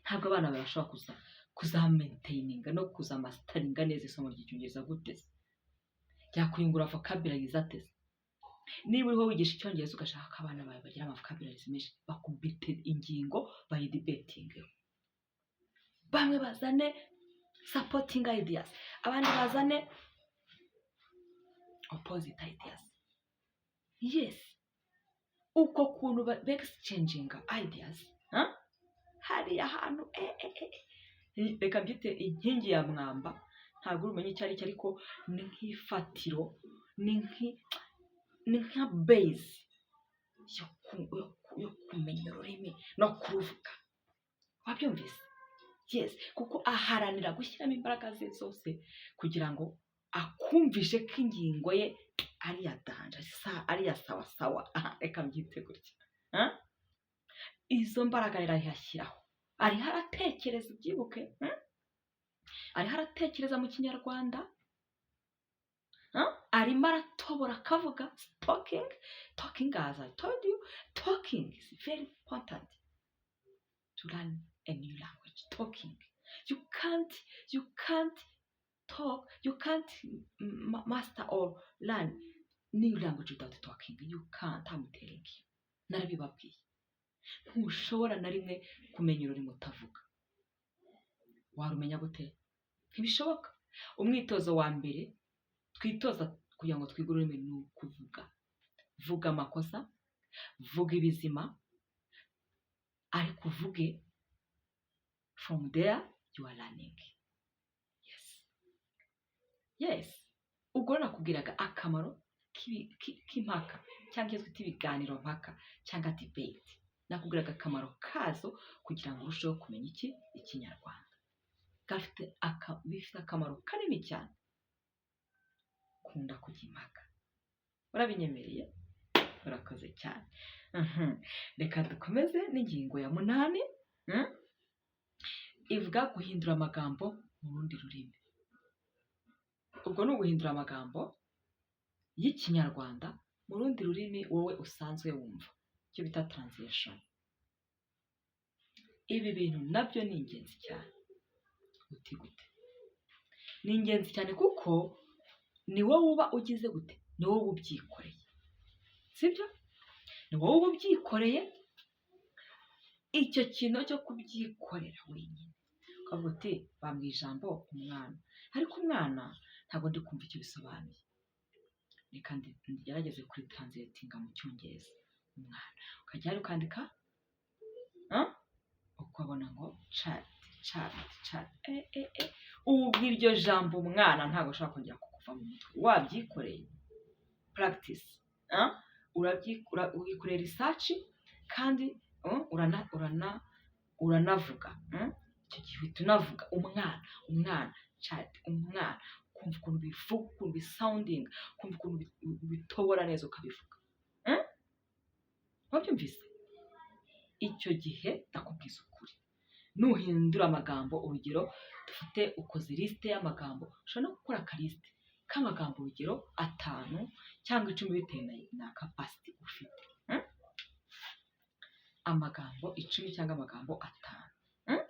ntabwo abana bashobora kuzamaintaininga no kuzamasteringa neza isomo ry'Icyongereza. Gute se? Byakuyungura vocabulary zateze. Niba uriho wigisha Icyongereza ugashaka ko abana bawe bagira vocabulary menshi, bakubite ingingo bayidebatingeho. Bamwe bazane supporting ideas, abandi bazane opposite ideas. Yes, uko kuntu exchanging ideas, hari ahantu reka byite inkingi ya mwamba. Ntabwo urumenye icyo ari cyo, ariko ni nk'ifatiro, ni nka base yo kumenya ururimi no kuruvuga. Wabyumvise? Yes, kuko aharanira gushyiramo imbaraga ze zose kugira ngo akumvishe ko ingingo ye ari ya danje, ari ya sawa. Reka mbyite gutya. Izo mbaraga rero arihashyiraho. Ariho aratekereza, ubyibuke. Ariho aratekereza mu Kinyarwanda. Arimo aratobora akavuga. Talking, as I told you, talking is very important to learn a new language. Talking. you can't talk, you can't master or learn new language without talking. You can't. I'm telling you. Narabibabwiye. Ntushobora na rimwe kumenya ururimi utavuga. Warumenya gute? Ntibishoboka. Umwitozo wa mbere twitoza kugira ngo twige ururimi ni ukuvuga. Vuga amakosa, vuga ibizima, ariko uvuge from there you are learning. Yes. Ubwo nakubwiraga akamaro k'impaka cyangwa icyo twita ibiganiro mpaka cyangwa debate. Nakubwiraga akamaro kazo kugira ngo urusheho kumenya ikinyarwanda. Bifite akamaro kanini cyane. Kunda kujya impaka. Urabinyemereye? Urakoze cyane. Reka dukomeze n'ingingo ya 8. Ivuga guhindura amagambo mu rundi rurimi. Ubwo ni uguhindura amagambo y'ikinyarwanda mu rundi rurimi wowe usanzwe wumva. Icyo bita translation. Ibi bintu nabyo ni ingenzi cyane. Gute? Ni ingenzi cyane kuko ni wowe uba ugize gute? Ni wowe ubyikoreye. Sibyo? Ni wowe uba ubyikoreye. Icyo kintu cyo kubyikorera wenyine. Ukavuga uti bambwiye ijambo umwana. Ariko umwana ntabwo ndi kumva icyo bisobanuye. Reka ngerageze kuri translating mu cyongereza. Umwana. Ukajya hari ukandika ukabona ngo chat. Ubwo iryo jambo umwana ntabwo ushobora kongera kukuva mu mutwe. Wabyikoreye. Practice. Uyikorera research kandi uranavuga. Icyo gihe uhita unavuga umwana chat, umwana, kumva ukuntu bivuga, ukuntu bisounding, kumva ukuntu bitobora neza ukabivuga. Wabyumvise? Icyo gihe ndakubwiza ukuri. Nuhindura amagambo, urugero dufite ukoze liste y'amagambo, ushobora no gukora akarisite k'amagambo urugero 5 cyangwa 10 bitewe na capacity ufite. Amagambo 10 cyangwa amagambo 5.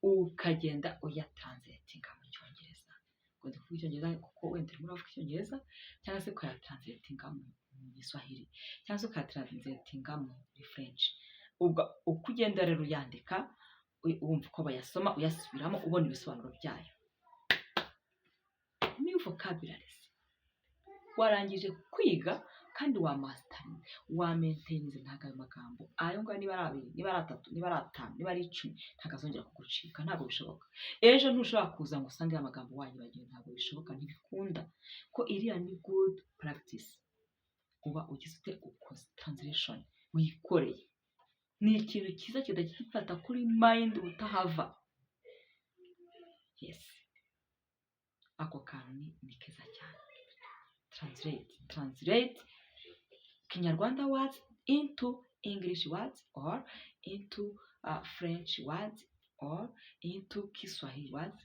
Ukagenda uyatranslatinga mu cyongereza. Ngo ndavuga icyongereza kuko wenda urimo uravuga icyongereza, cyangwa se ukayatranslatinga mu Giswahili, cyangwa se ukayatranslatinga mu French. Ubwo uko ugenda rero uyandika, wumva uko bayasoma, uyasubiramo ubona ibisobanuro byayo. New vocabularies. Warangije kwiga kandi wamastering, wamaintains ntago ayo magambo. Ayo ngayo niba ari 2, niba ari 3, niba ari 5, niba ari 10, ntagazongera kugucika, ntago bishoboka. Ejo ntushobora kuza ngo usange amagambo wanyibagiwe, ntago bishoboka, ntibikunda. Ko iriya ni good practice. Uba ugize ukoze translation wikoreye. Ni ikintu cyiza kidakifata kuri mind utahava. Yes. Ako kantu ni keza cyane. Translate Kinyarwanda words into English words or into French words or into Kiswahili words,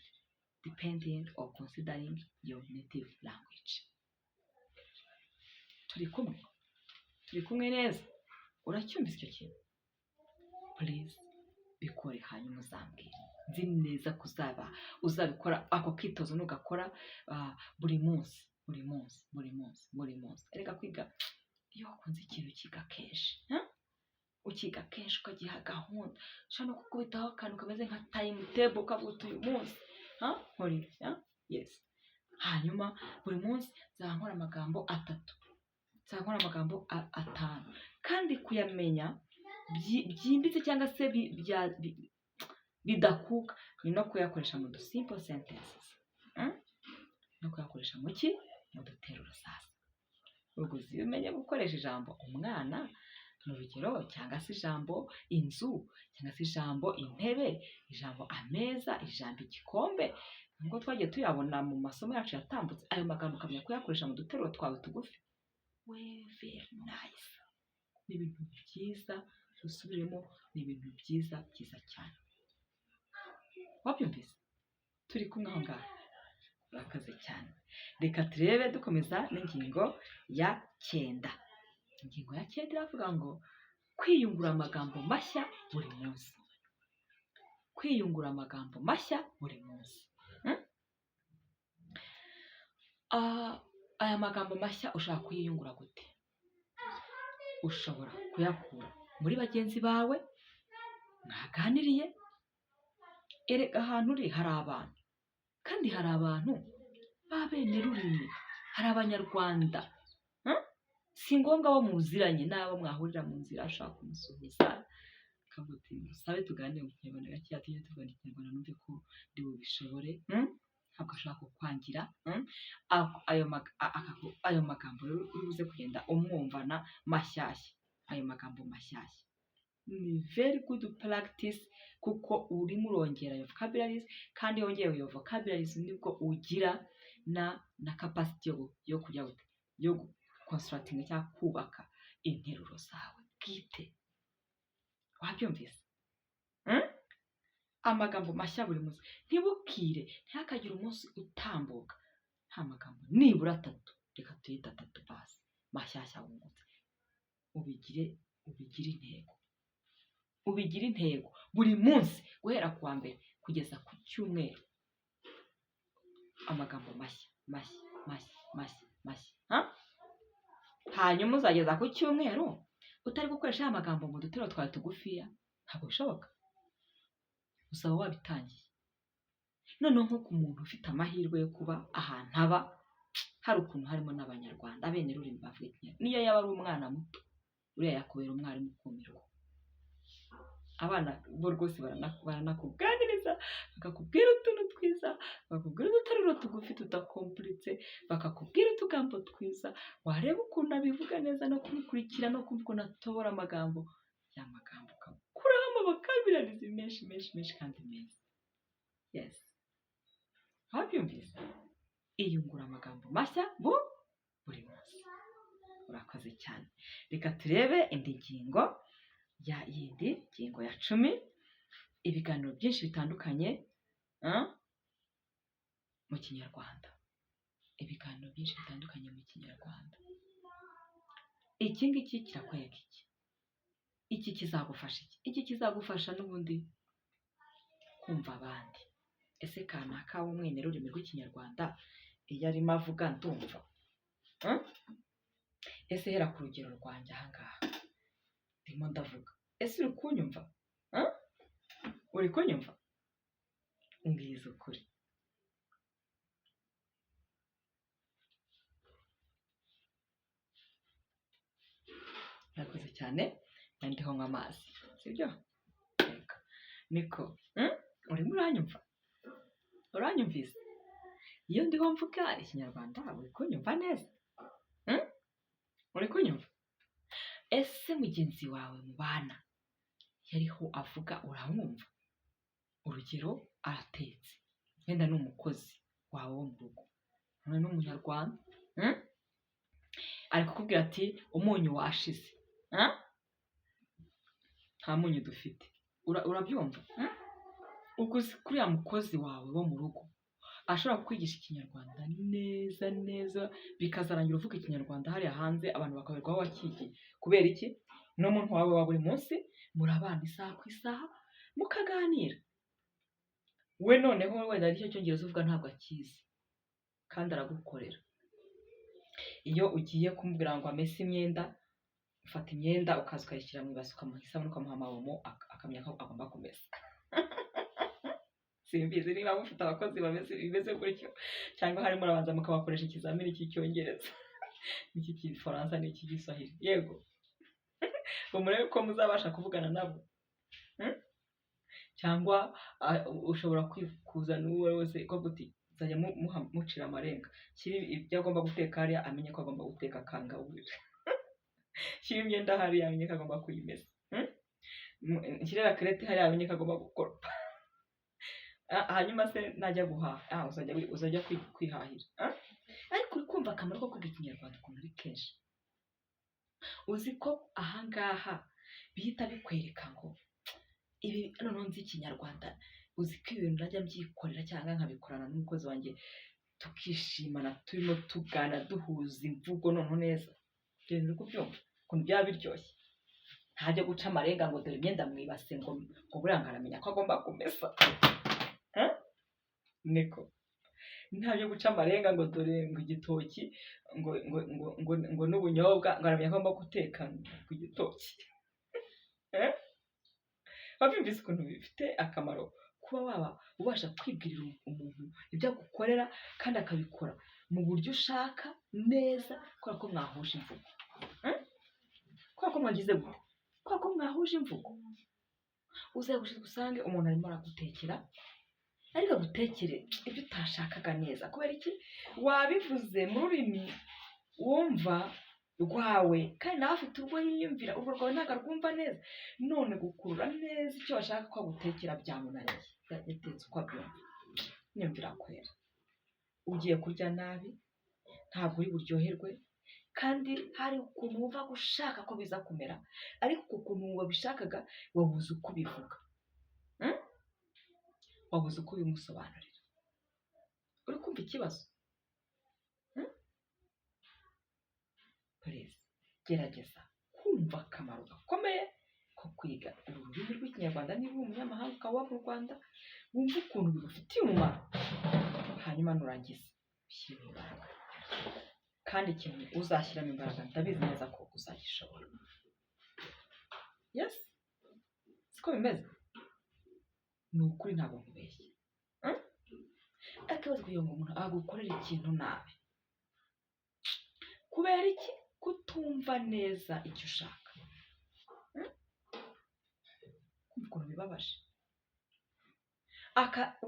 depending or considering your native language. Turi kumwe neza. Uracyumvise icyo kintu? Please bikore hanyuma uzambwire. Nzi neza kuzaba uzabikora ako kwitozo nugakora buri munsi. Erega kwiga iyo wakunze ikintu kiga kenshi. Ukiga kenshi ukagiha gahunda. Ushobora no kukubitaho akantu kameze nka timetable ukavuga uyu munsi. Nkore. Yes. Hanyuma buri munsi zankora amagambo 3. Zankora amagambo 5. Kandi kuyamenya byimbitse cyangwa se bidakuka ni no kuyakoresha mu simple sentences. No kuyakoresha mu duteruro sasa. Ubwo uzimenye gukoresha ijambo umwana mu rugero, cyangwa se ijambo inzu, cyangwa se ijambo intebe, ijambo ameza, ijambo igikombe. Ngo twagiye tuyabona mu masomo yacu yatambutse. Ayo magambo ukamenya kuyakoresha mu duteruro twawe tugufi. Very nice. Ni ibintu byiza, dusubiremo, ni ibintu byiza cyane. Wabyumvise? Turi kumwe aho ngaho. Urakaze cyane. Reka turebe dukomeza n'ingingo ya 9. Ingingo ya 9 iravuga ngo kwiyungura amagambo mashya buri munsi. kwiyungura amagambo mashya buri munsi. Aya magambo mashya ushaka kuyiyungura gute? Ushobora kuyakura muri bagenzi bawe mwaganiriye. Erega ahantu uri hari abantu, kandi hari abantu b'abene rurimi, hari abanyarwanda. Si ngombwa abo muziranye, n'abo mwahurira mu nzira ashaka kumusuhuza akavuga ati musabe tuganire mu kinyarwanda gakeya, tujye tuganira ikinyarwanda numve ko ndi bubishobore. Ntabwo ashaka kukwangira. Ayo magambo rero uri buze kugenda umwumvana mashyashya. Ayo magambo mashyashya ni very good practice, kuko urimo urongera iyo vocabularies, kandi yongeye iyo vocabularies nibwo ugira na capacity yo kujya yo constructing cyangwa kubaka interuro zawe bwite. Wabyumvise? Amagambo mashya buri munsi. Ntibukire, ntihakagire umunsi utambuka nta magambo nibura 3, reka tuyita 3 basi mashyashya wungutse. Ubigire intego buri munsi, guhera kuwa mbere kugeza ku cyumweru. Amagambo mashya. Hanyuma uzageza ku cyumweru utari gukoresha aya magambo mu dutero twawe tugufiya, ntabwo bishoboka. Usaba wabitangiye. Noneho nko ku muntu ufite amahirwe yo kuba ahantu aba hari ukuntu harimo n'abanyarwanda, abene rurimi bavuga ikinyarwanda. Niyo yaba ari umwana muto, uriya yakubera umwarimu ukumirwa. Abana bo rwose baranakuganiriza, bakakubwira utuntu twiza, bakakubwira uduteruro tugufi tudakompuritse, bakakubwira utugambo twiza. Wareba ukuntu abivuga neza no kubikurikira no kumva ukuntu atobora amagambo. Ya magambo ukakuramo vocabularies menshi kandi meza. Yes. Wabyumvise? Iyungura amagambo mashya buri munsi. Urakoze cyane. Reka turebe indi ngingo ngingo ya 10. Ibiganiro byinshi bitandukanye mu Kinyarwanda. Ibiganiro byinshi bitandukanye mu Kinyarwanda. Iki ngiki kirakwereka iki? Iki kizagufasha iki? Iki kizagufasha n'ubundi kumva abandi. Ese kanaka w'umwene rurimi rw'Ikinyarwanda iyo arimo avuga ndumva. Ese hera ku rugero rwanjye ahangaha ndimo ndavuga. Ese uri kunyumva? Uri kunyumva? Umbwiza ukuri. Urakoze cyane. Nandiho nywa amazi, sibyo? Niko. Urimo uranyumva? Uranyumvise? Iyo ndiho mvuga Ikinyarwanda uri kunyumva neza? Uri kunyumva? Ese mugenzi wawe mubana yariho avuga uramwumva? Urugero, aratetse, wenda ni umukozi wawe wo mu rugo, ni umunyarwanda, ari kukubwira ati umunyu washize, nta munyu dufite. Urabyumva? Uguze kuriya mukozi wawe wo mu rugo ashobora kwigisha Ikinyarwanda neza, bikazarangira uvuga Ikinyarwanda hariya hanze abantu bakaberwa aho wakigiye. Kubera iki? N'umuntu wawe wa buri munsi murabana isaha ku isaha mukaganira. We noneho wenda aricyo cyongereza uvuga ntabwo akizi, kandi aragukorera. Iyo ugiye kumubwira ngo amese imyenda, ufata imyenda ukaza ukayishyira mu ibasi ukamuha isabune ukamuha amawomo akamenya ko agomba kumesa. Simbizi niba mufite abakozi bimeze gutyo, cyangwa harimo urabanza mukabakoresha ikizamini cy'icyongereza n'iki cy'igifaransa n'iki cy'igiswahili. Yego. Umurebe ko muzabasha kuvugana nabo. Cyangwa ushobora kwikuza n'uwo wese ko guti zajya mucira amarenga. Kiri ibyo agomba guteka hariya amenye ko agomba guteka kangawurira. Kiri imyenda hariya amenye ko agomba kuyimesa. Kirera krete hariya amenye ko agomba gukoropa. Hanyuma se najya guhaha, uzajya kwihahira. Ariko uri kumva akamaro ko kwiga Ikinyarwanda ukuntu ari kenshi. Uzi ko ahangaha bihita bikwereka ngo ibi noneho nzi Ikinyarwanda, uzi ko ibintu najya mbyikorera cyangwa nkabikorana n'umukozi wanjye tukishimana, turimo tugana duhuza imvugo noneho neza. Ibyo bintu uri kubyumva ukuntu byaba biryoshye. ntajya guca amarenga ngo dore imyenda mwibase ngo buriya aramenya ko agomba kumesa niko ntabyo guca amarenga ngo dore ngo igitoki ngo n'ubunyobwa ngo aramenya ko agomba guteka ku gitoki babyumvise ukuntu bifite akamaro kuba waba ubasha kwibwirira umuntu ibyo agukorera kandi akabikora mu buryo ushaka neza kubera ko mwahuje imvugo kubera ko mwagize gutya kubera ko mwahuje imvugo uzagushika usange umuntu arimo aragutekera ariko agutekere ibyo utashakaga neza kubera iki wabivuze mu rurimi wumva rwawe kandi nawe afite urwo yiyumvira urwo rwawe ntabwo arwumva neza none gukurura neza icyo washaka ko agutekera byamunaniye yatetse uko abyumva nyumvira kwera ugiye kurya nabi ntabwo uri buryoherwe kandi hari ukuntu wumva gushaka ko biza kumera ariko ukuntu wabishakaga wabuze uko ubivuga wabuze uko ubimusobanurira uri kumva ikibazo perezida gerageza kumva akamaro gakomeye ko kwiga ururimi rw'ikinyarwanda niba uri umunyamahanga ukaba mu Rwanda wumva ukuntu bigufitiye umumaro hanyuma nurangiza ushyiremo imbaraga kandi ikintu uzashyiramo imbaraga ndabizi neza ko uzagishobora yes siko bimeze ni ukuri ntabwo nkubeshye akibazo kugira ngo umuntu agukorere ikintu nabi kubera iki kutumva neza icyo ushaka ukuntu bibabaje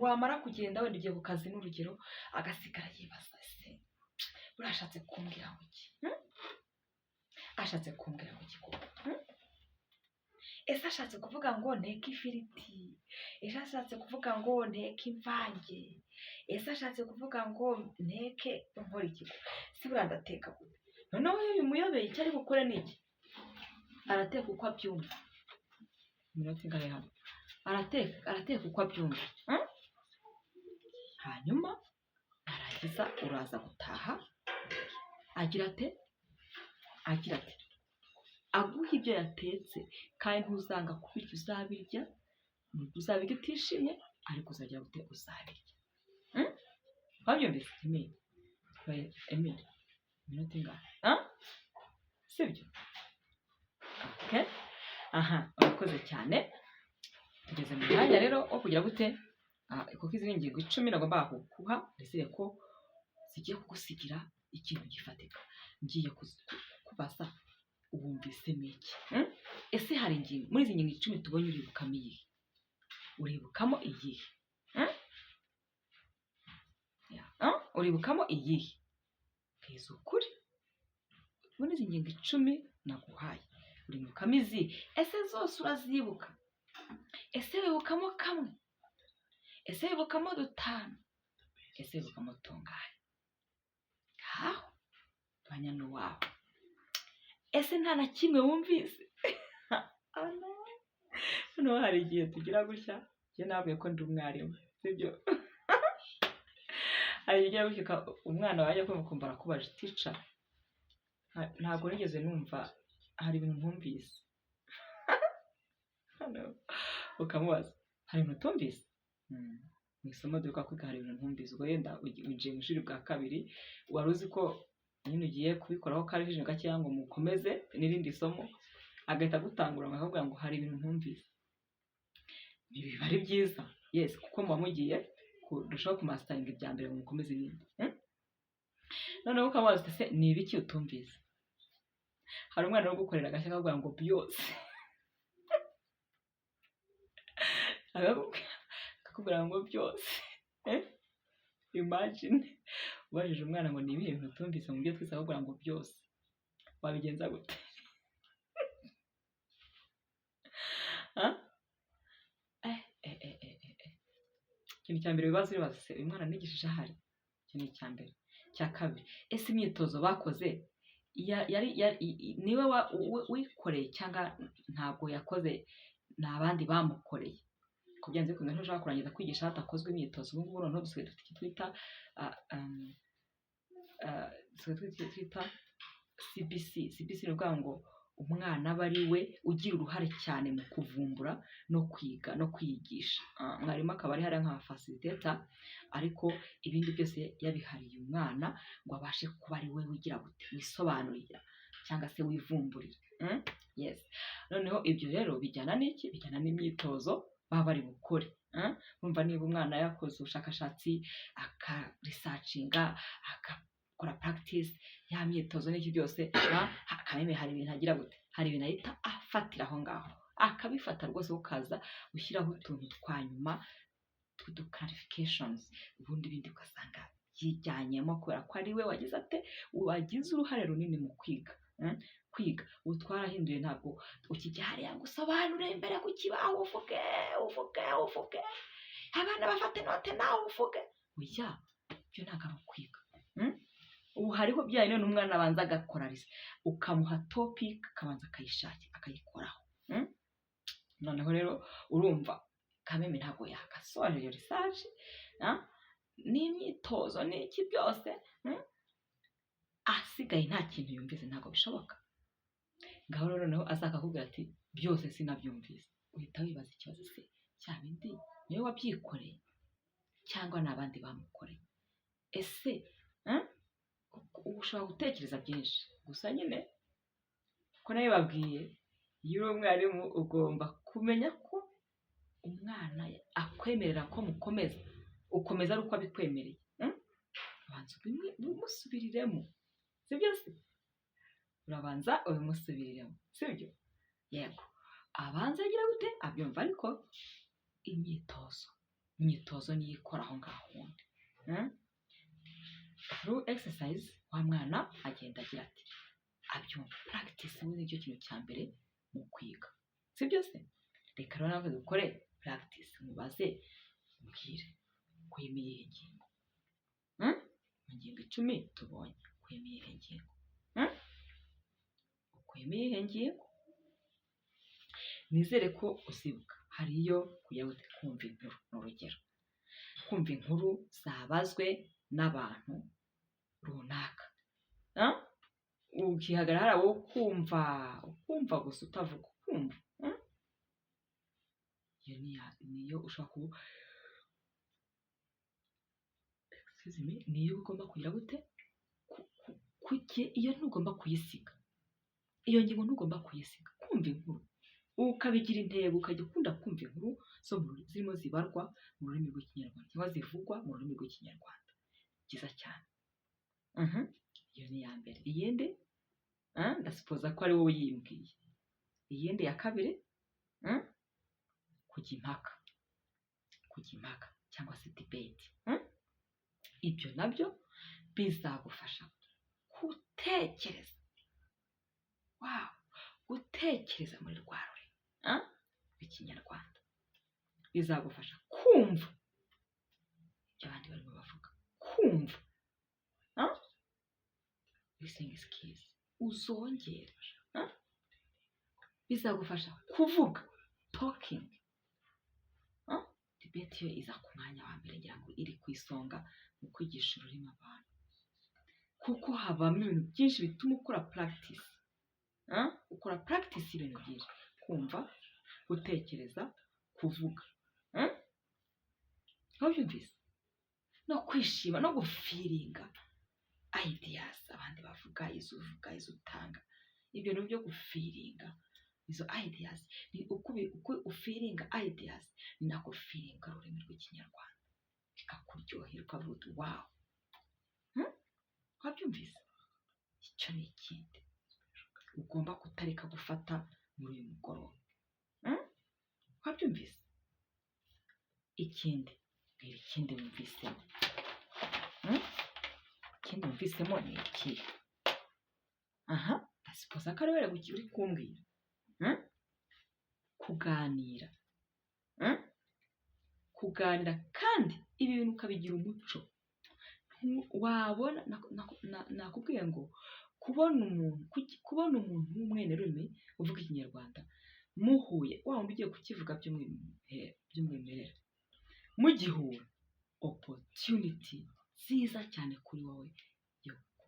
wamara kugenda wenda ugiye ku kazi n'urugero agasigara yibaza se urashatse kumbwira ngo iki ashatse kumbwira ngo iki ese ashatse kuvuga ngo nteke ifiriti ese ashatse kuvuga ngo nteke imvange ese ashatse kuvuga ngo nteke nkora iki si buriya ndateka gute noneho iyo bimuyobeye icyo ari bukore ni iki arateka uko abyumva iminota ingana hano arateka uko abyumva hanyuma arangiza uraza gutaha agira ati aguha ibyo yatetse kandi ntuzanga kubirya uzabirya utishimye ariko uzagira gute uzabirya wabyumvise Emile iminota ingana sibyo okay urakoze cyane tugeze mu mwanya rero wo kugira gute kuko izi ngingo 10 nagomba kuguha ndetse ko zigiye kugusigira ikintu gifatika ngiye kubaza uwumvise miki ese hari ingingo muri izi ngingo 10 tubonye uribukamo iyihe uribukamo iyihe bwiza ukuri muri izi ngingo 10 naguhaye uribukamo izihe ese zose urazibuka ese wibukamo kamwe ese wibukamo 5 ese wibukamo tungahe aho banyano wawe ese nta na kimwe wumvise hano hari igihe tugira gutya njye nabwiye ko ndi umwarimu sibyo hari igihe gushyika umwana wajya kumva arakubaje teacher ntabwo nigeze numva hari ibintu ntumvise ukamubaza hari ibintu utumvise mu isomo duka kwiga hari ibintu ntumvise ubwo yenda winjiye mu ishuri bwa kabiri wari uzi ko nyine ugiye kubikoraho karivije gakeya ngo mukomeze n'irindi somo agahita gutangura akavuga ngo hari ibintu ntumvise biba ari byiza yes kuko muba mugiye kurushaho kumastaringa ibya mbere ngo mukomeze ibindi noneho ukamubaza ese ni ibiki utumvise hari umwana wo gukorera agashya akavuga ngo byose akakubwira ngo byose imagine ubajije umwana ngo ni ibihe bintu utumvise mu byo twese akakubwira ngo byose wabigenza gute ikintu cya mbere bibaza se uyu mwana nigishije ahari ikintu cya mbere cya kabiri ese imyitozo bakoze niwe wikoreye cyangwa ntabwo yakoze ni abandi bamukoreye ko byanze bikunze ntushobora kurangiza kwigisha hatakozwe imyitozo ubu ngubu noneho dusigaye dufite icyo twita CBC ni ukuvuga ngo umwana aba ari we ugira uruhare cyane mu kuvumbura no kwiga no kwiyigisha. Mwarimu akaba ari hariya nka facilitator, ariko ibindi byose yabihariye umwana ngo abashe kuba ari we wigira wisobanurira cyangwa se wivumburira. Yes. Noneho ibyo rero bijyana n'iki? Bijyana n'imyitozo baba bari bukore. Urumva niba umwana yakoze ubushakashatsi akarisacinga akakora practice, ya myitozo n'iki byose, Kameme hari ibintu agira gute, hari ibintu ahita afatira aho ngaho, akabifata rwose, ukaza ushyiraho utuntu twa nyuma tw'udu clarifications, ubundi bindi ugasanga yijyanyemo kubera ko ari we wagize wagize uruhare runini mu kwiga. Ubu twarahinduye, ntabwo ukijya hariya ngo usobanure imbere ku kibaho uvuge abana bafate note nawe uvuge. Oya, ibyo ntabwo ari ukwiga. Ubu hariho bya none umwana abanza agakora ukamuha topic akabanza akayishakira akayikoraho. Noneho rero urumva Kameme ntabwo yagasoje iyo research n'imyitozo n'iki byose asigaye nta kintu yumvise, ntabwo bishoboka. Ngaho rero noneho azakakubwira ati byose sinabyumvise, uhita wibaza ikibazo, se cya bindi niwe wabyikoreye cyangwa n'abandi bamukoreye? Ese ushobora gutekereza byinshi, gusa nyine ko nawe babwiye, iyo uri umwarimu ugomba kumenya ko umwana akwemerera ko ukomeza ari uko abikwemereye. Abanza ubimusubiriremo, sibyo se? Urabanza ubimusubiriremo, sibyo? Yego, abanza agira gute abyumva, ariko imyitozo niyo ikora aho ngaho. Ubundi through exercise wa mwana agenda agira ati abyumva. Practice ni nicyo kintu cya mbere mu kwiga, sibyo se? Reka rero nawe dukore practice, mubaze mbwire ukuyemo iyihe ngingo? Mu ngingo 10 tubonye ukuyemo iyihe ngingo? Ukuyemo iyihe ngingo? Nizere ko uzibuka. Hariyo kujya kumva inkuru, n'urugero kumva inkuru zabazwe n'abantu runaka, ukihagarara wowe ukumva gusa utavuga, ukumva. Iyo niyo ushobora kuba niyo ugomba kugira gute iyo ntugomba kuyisiga, iyo ngingo ntugomba kuyisiga. Kumva inkuru ukabigira intego, ukajya ukunda kumva inkuru zirimo zibarwa mu rurimi rw'ikinyarwanda cyangwa zivugwa mu rurimi rw'ikinyarwanda. Byiza cyane. Iyo ni iya mbere. Iyindi ndasipoza ko ari wowe uyimbwiye. Iyindi ya kabiri, kujya impaka cyangwa se debate. Ibyo nabyo bizagufasha gutekereza, gutekereza muri rwa rurimi rw'ikinyarwanda. Bizagufasha kumva ibyo abandi barimo bavuga, kumva. Listening skills uzongera. Bizagufasha kuvuga, talking. Debate yo iza ku mwanya wa mbere, ngira ngo iri ku isonga mu kwigisha ururimi abantu, kuko habamo ibintu byinshi bituma ukora practice. Ukora practice ibintu byinshi: kumva, gutekereza, kuvuga, wabyumvise, no kwishima, no gufiringa ideas abandi bavuga, izo uvuga, izo utanga. Ibyo bintu byo gufiringa izo ideas, ni uko ufiringa ideas, ni nako ufiringa ururimi rw'ikinyarwanda, bikakuryohera ukavuga uti wow. Wabyumvise? Icyo ni ikindi ugomba kutareka gufata muri uyu mugoroba. Wabyumvise? Ikindi wumvisemo. Ikindi wumvisemo ni iki? Ndasipoza ko ari wewe uri kumbwira. Kuganira kandi ibi bintu ukabigira umuco. Wabona nakubwiye ngo kubona umuntu w'umwenerurimi uvuga ikinyarwanda muhuye, wa wundi ugiye kukivuga by'umwimerere, mugihura, opportunity nziza cyane kuri wowe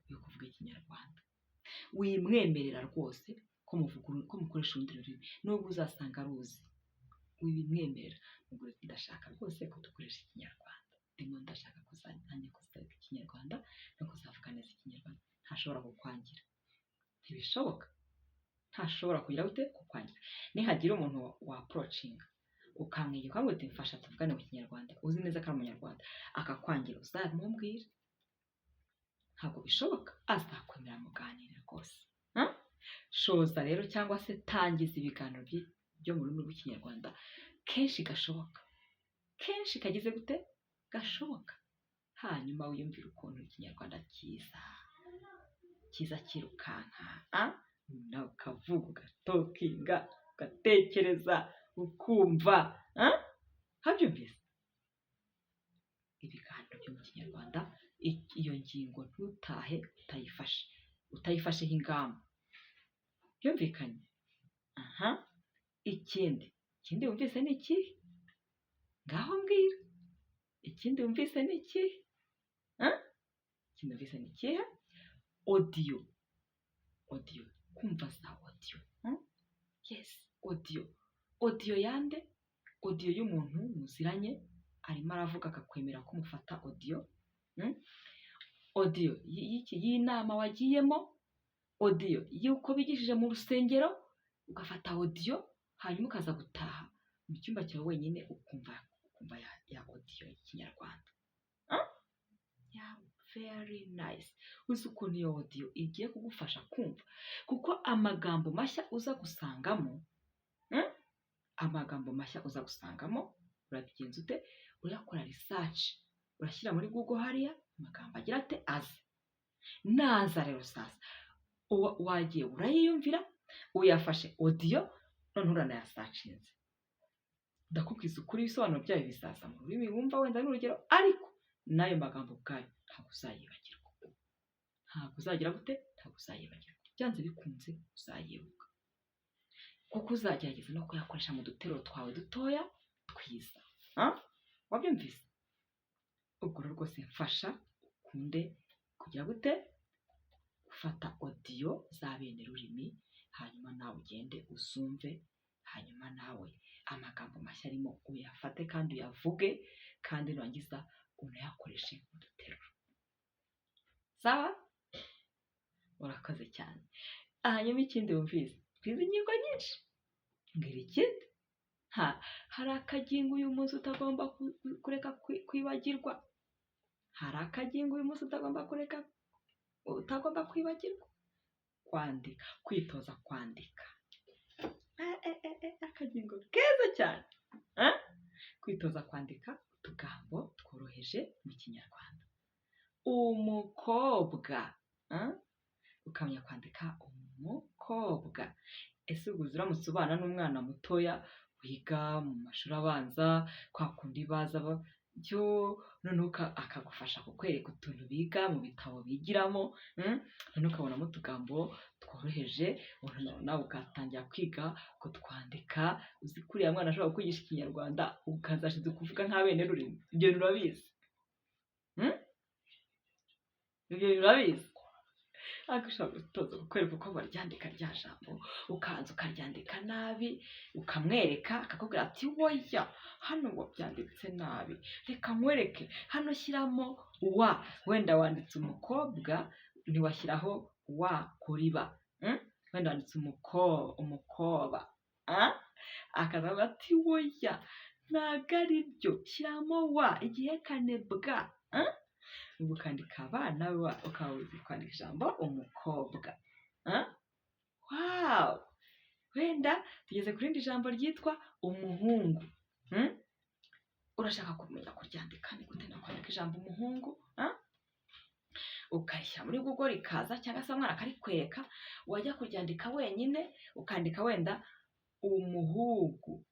yo kuvuga ikinyarwanda. Wimwemerera rwose ko ko mukoresha urundi rurimi nubwo uzasanga aruzi wibimwemerera ubwo ndashaka rwose ko dukoresha ikinyarwanda ndimo ndashaka kuzajya kuzavuga ikinyarwanda no kuzavuga neza ikinyarwanda ntashobora kukwangira ntibishoboka ntashobora kugira gute kukwangira nihagira umuntu wa approachinga ukamwigira ukamubwira uti mfasha tuvugane mu kinyarwanda uzi neza ko ari umunyarwanda akakwangira uzamubwira ntabwo bishoboka azakwemera muganire rwose shoza rero cyangwa se tangiza ibiganiro byo mu rurimi rw'ikinyarwanda kenshi gashoboka kenshi kagize gute gashoboka hanyuma wiyumvira ukuntu ikinyarwanda cyiza kirukanka nawe ukavuga ugatokinga ugatekereza ukumva habyumvise ibiganiro byo mu kinyarwanda iyo ngingo ntutahe utayifasheho ingamba byumvikanye ikindi wumvise ni iki ngaho mbwira ikindi wumvise ni iki ikindi wumvise ni ikihe audio kumva za audio yes audio yande audio y'umuntu muziranye arimo aravuga akakwemera ko mufata audio y'inama wagiyemo audio y'uko bigishije mu rusengero ugafata audio hanyuma ukaza gutaha mu cyumba cyawe wenyine ukumva ya audio y'ikinyarwanda very nice uzi ukuntu iyo audio igiye kugufasha kumva kuko amagambo mashya uza gusangamo urabigenza ute urakora research urashyira muri Google hariya amagambo agira ate azi naza rero sasa wagiye urayiyumvira uyafashe audio none uranayasacinze ndakubwiza ukuri ibisobanuro byayo bizaza mu rurimi wumva wenda n'urugero ariko n'ayo magambo ubwayo ntabwo uzayibagirwa byanze bikunze uzayibuka kuko uzagerageza no kuyakoresha mu dutero twawe dutoya twiza wabyumvise ubwo rwose mfasha ukunde kugira gute gufata audio za bene rurimi hanyuma nawe ugende uzumve hanyuma nawe amagambo mashya arimo uyafate kandi uyavuge kandi nurangiza unayakoreshe mu duteruro sawa urakoze cyane hanyuma ikindi wumvise twize ingingo nyinshi mbwira ikindi hari akagingo uyu munsi utagomba kureka kwibagirwa kwandika kwitoza kwandika akagingo keza cyane kwitoza kwandika utugambo tworoheje mu kinyarwanda umukobwa ukamenya kwandika umukobwa ese ubwo uramutse ubana n'umwana mutoya wiga mu mashuri abanza kwa kundi baza byo noneho akagufasha kukwereka utuntu biga mu bitabo bigiramo noneho ukabonamo utugambo tworoheje nawe ugatangira kwiga kutwandika uzi ko uriya mwana ashobora kwigisha ikinyarwanda ukazashize kuvuga nka bene rurimi ibyo urabizi ariko ushobora gutoza kukwereka uko baryandika rya jambo ukanza ukaryandika nabi ukamwereka akakubwira ati woya hano wabyanditse nabi reka nkwereke hano shyiramo wa wenda wanditse umukobwa ntiwashyiraho wa kuriba wenda wanditse umukoba akazavuga ati woya ntago ari byo shyiramo wa igihekane bwa ubu ukandika abana ukaba uzi kwandika ijambo umukobwa wow wenda tugeze ku rindi jambo ryitwa umuhungu urashaka kumenya kuryandika ni gute no kwandika ijambo umuhungu ukarishyira muri Google rikaza cyangwa se umwana akarikwereka wajya kuryandika wenyine ukandika wenda umuhungu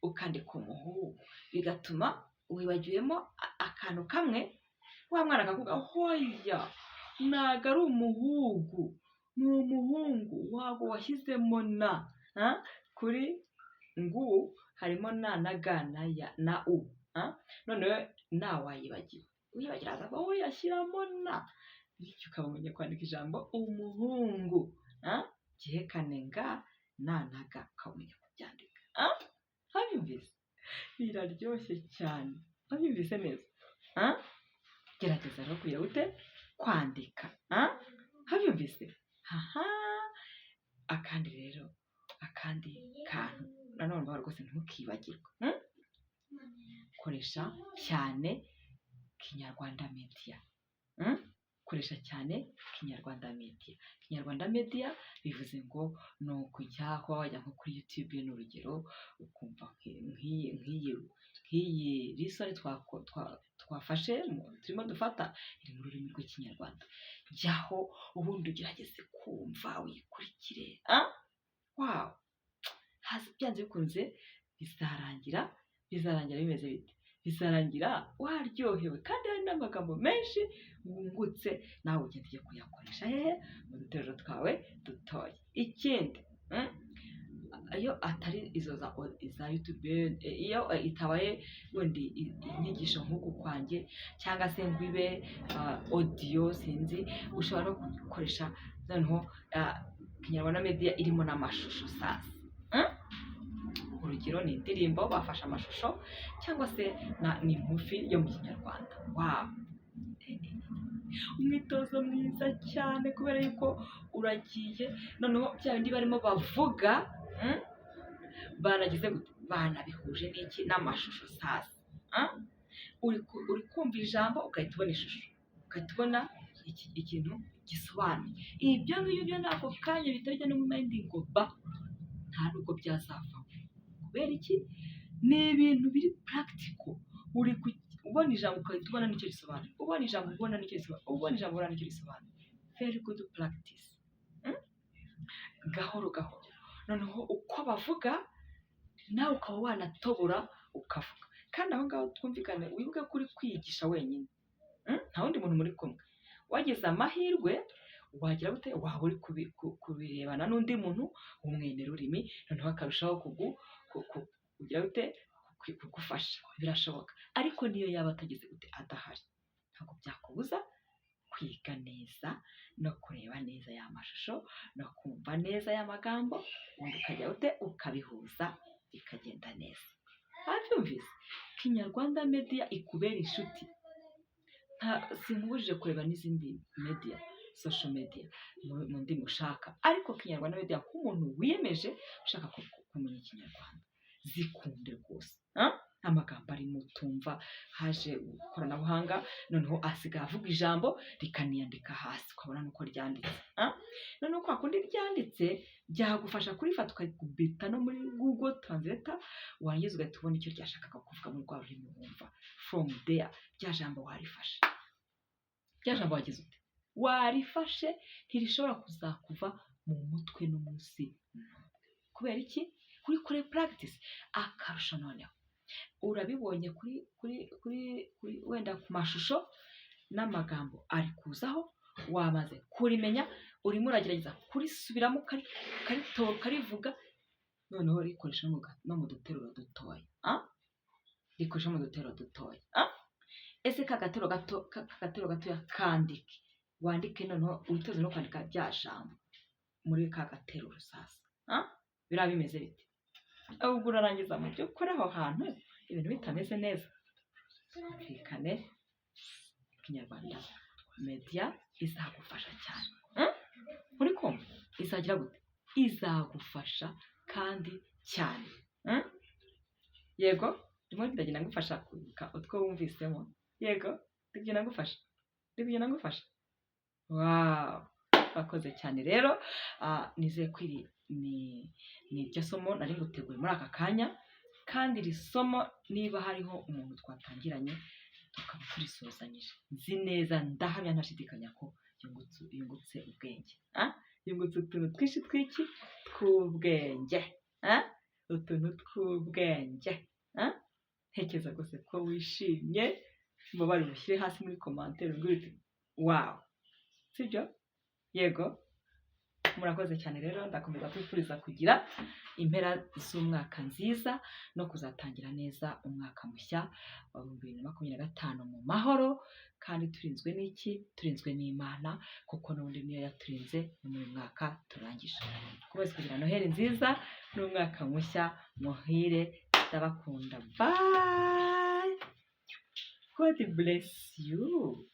ukandika umuhungu bigatuma wibagiwemo akantu kamwe wa mwana akavuga hoya ntago ari umuhungu ni umuhungu wabo washyizemo kuri ngu harimo na ga na ya na u noneho wayibagiwe uyibagira aza aho yashyiramo bityo ukaba umenye kwandika ijambo umuhungu gihekane nga nanaga ukamenya kubyandika. Wabyumvise? Biraryoshye cyane. Wabyumvise neza? Gerageza rero kugira ute kwandika. Wabyumvise? Akandi kantu nanone mbaho rwose ntukibagirwe. Koresha cyane Kinyarwanda media. Koresha cyane Kinyarwanda media. Kinyarwanda media bivuze ngo ni ukujya kuba wajya nko kuri YouTube n'urugero ukumva nk'iyi risoni twafashe turimo dufata iri mu rurimi rw'ikinyarwanda. Jyaho ubundi ugerageze kumva wikurikire. Wow, byanze bikunze bizarangira bimeze bite? Bizarangira waryohewe kandi hari n'amagambo menshi wungutse nawe ugenda ugiye kuyakoresha mu duteruro twawe dutoya. Ikindi, iyo atari izo za YouTube, iyo itabaye wenda inyigisho nk'uku kwanjye cyangwa se ngo ibe audio sinzi, ushobora no gukoresha noneho Kinyarwanda media irimo n'amashusho sasa. Urugero ni indirimbo bafashe amashusho cyangwa se ni ingufi yo mu kinyarwanda. Wow, umwitozo mwiza cyane kubera yuko uragiye noneho bya bindi barimo bavuga banabihuje n'iki n'amashusho sasa. Uri kumva ijambo ugahita ubona ishusho, ugahita ubona ikintu gisobanuye. Ibyo ngibyo nako kanya bitajya no mu mind ngo nta nubwo byazavamo. Kubera iki? Ni ibintu biri practical. Uri ubona ijambo ugahita ubona n'icyo risobanuye, ubona ijambo ubona n'icyo risobanuye, ubona ijambo ubona n'icyo risobanuye. Very good practice. Gahoro gahoro noneho uko bavuga nawe ukaba wanatobora ukavuga. Kandi aho ngaho twumvikane, wibuke kuri kwigisha wenyine, nta wundi muntu muri kumwe. Wagize amahirwe wagira gute waba uri kubirebana n'undi muntu w'umwene rurimi, noneho akarushaho kugira gute kugufasha. Birashoboka. Ariko niyo yaba atageze gute adahari, ntabwo byakubuza kwiga neza no kureba neza ya mashusho no kumva neza ya magambo, ubundi ukajya gute ukabihuza bikagenda neza. Wabyumvise? Kinyarwanda media ikubera inshuti. Sinkubujije kureba n'izindi media, social media mu ndimi ushaka, ariko Kinyarwanda media nk'umuntu wiyemeje ushaka kumenya ikinyarwanda, zikunde rwose. Amagambo arimo utumva, haje ikoranabuhanga noneho asigaye avuga ijambo rikaniyandika hasi ukabona nuko ryanditse. Noneho kwa kundi ryanditse byagufasha kurifata ukabita no muri Google Translator, warangiza ugahita ubona icyo ryashakaga kuvuga mu rwa rurimi wumva. From there rya jambo warifashe, rya jambo wagize ute warifashe, ntirishobora kuzakuva mu mutwe n'umunsi. Kubera iki? Kuri kure practice. Akarusho noneho urabibonye kuri wenda ku mashusho n'amagambo ari kuzaho, wamaze kurimenya, urimo uragerageza kurisubiramo karivuga, noneho rikoresha no mu duteruro dutoya. Rikoresha mu duteruro dutoya. Ese kagatero gatoya kandike, wandike noneho witoze no kwandika bya jambo muri ka gateruro sasa. Bira bimeze bite? Ahubwo urarangiza mu byo ukora aho hantu ibintu bitameze neza. Fikane Kinyarwanda media izagufasha cyane. Muri kumva izagira gute? Izagufasha kandi cyane. Yego, ndimo ndagenda ngufasha kuvuga utwo wumvisemo. Yego, ndagenda ngufasha. Wow, bakoze cyane rero. Nizeye ko ni iryo somo nari nguteguye muri aka kanya, kandi iri somo niba hariho umuntu twatangiranye tukaba turisozanyije, nzi neza ndahamya ntashidikanya ko yungutse ubwenge. Yungutse utuntu twinshi tw'ubwenge. Utuntu tw'ubwenge. Ntekereza rwose ko wishimye, mubabare mushyire hasi muri commentaire ngo wow, sibyo? Yego. murakoze cyane rero, ndakomeza kwifuriza kugira impera z'umwaka nziza no kuzatangira neza umwaka mushya wa 2025 mu mahoro, kandi turinzwe n'iki? Turinzwe n'Imana, kuko n'ubundi niyo yaturinze muri uyu mwaka turangije. Kubaza kugira noheli nziza n'umwaka mushya muhire, ndabakunda. Bye. God bless you.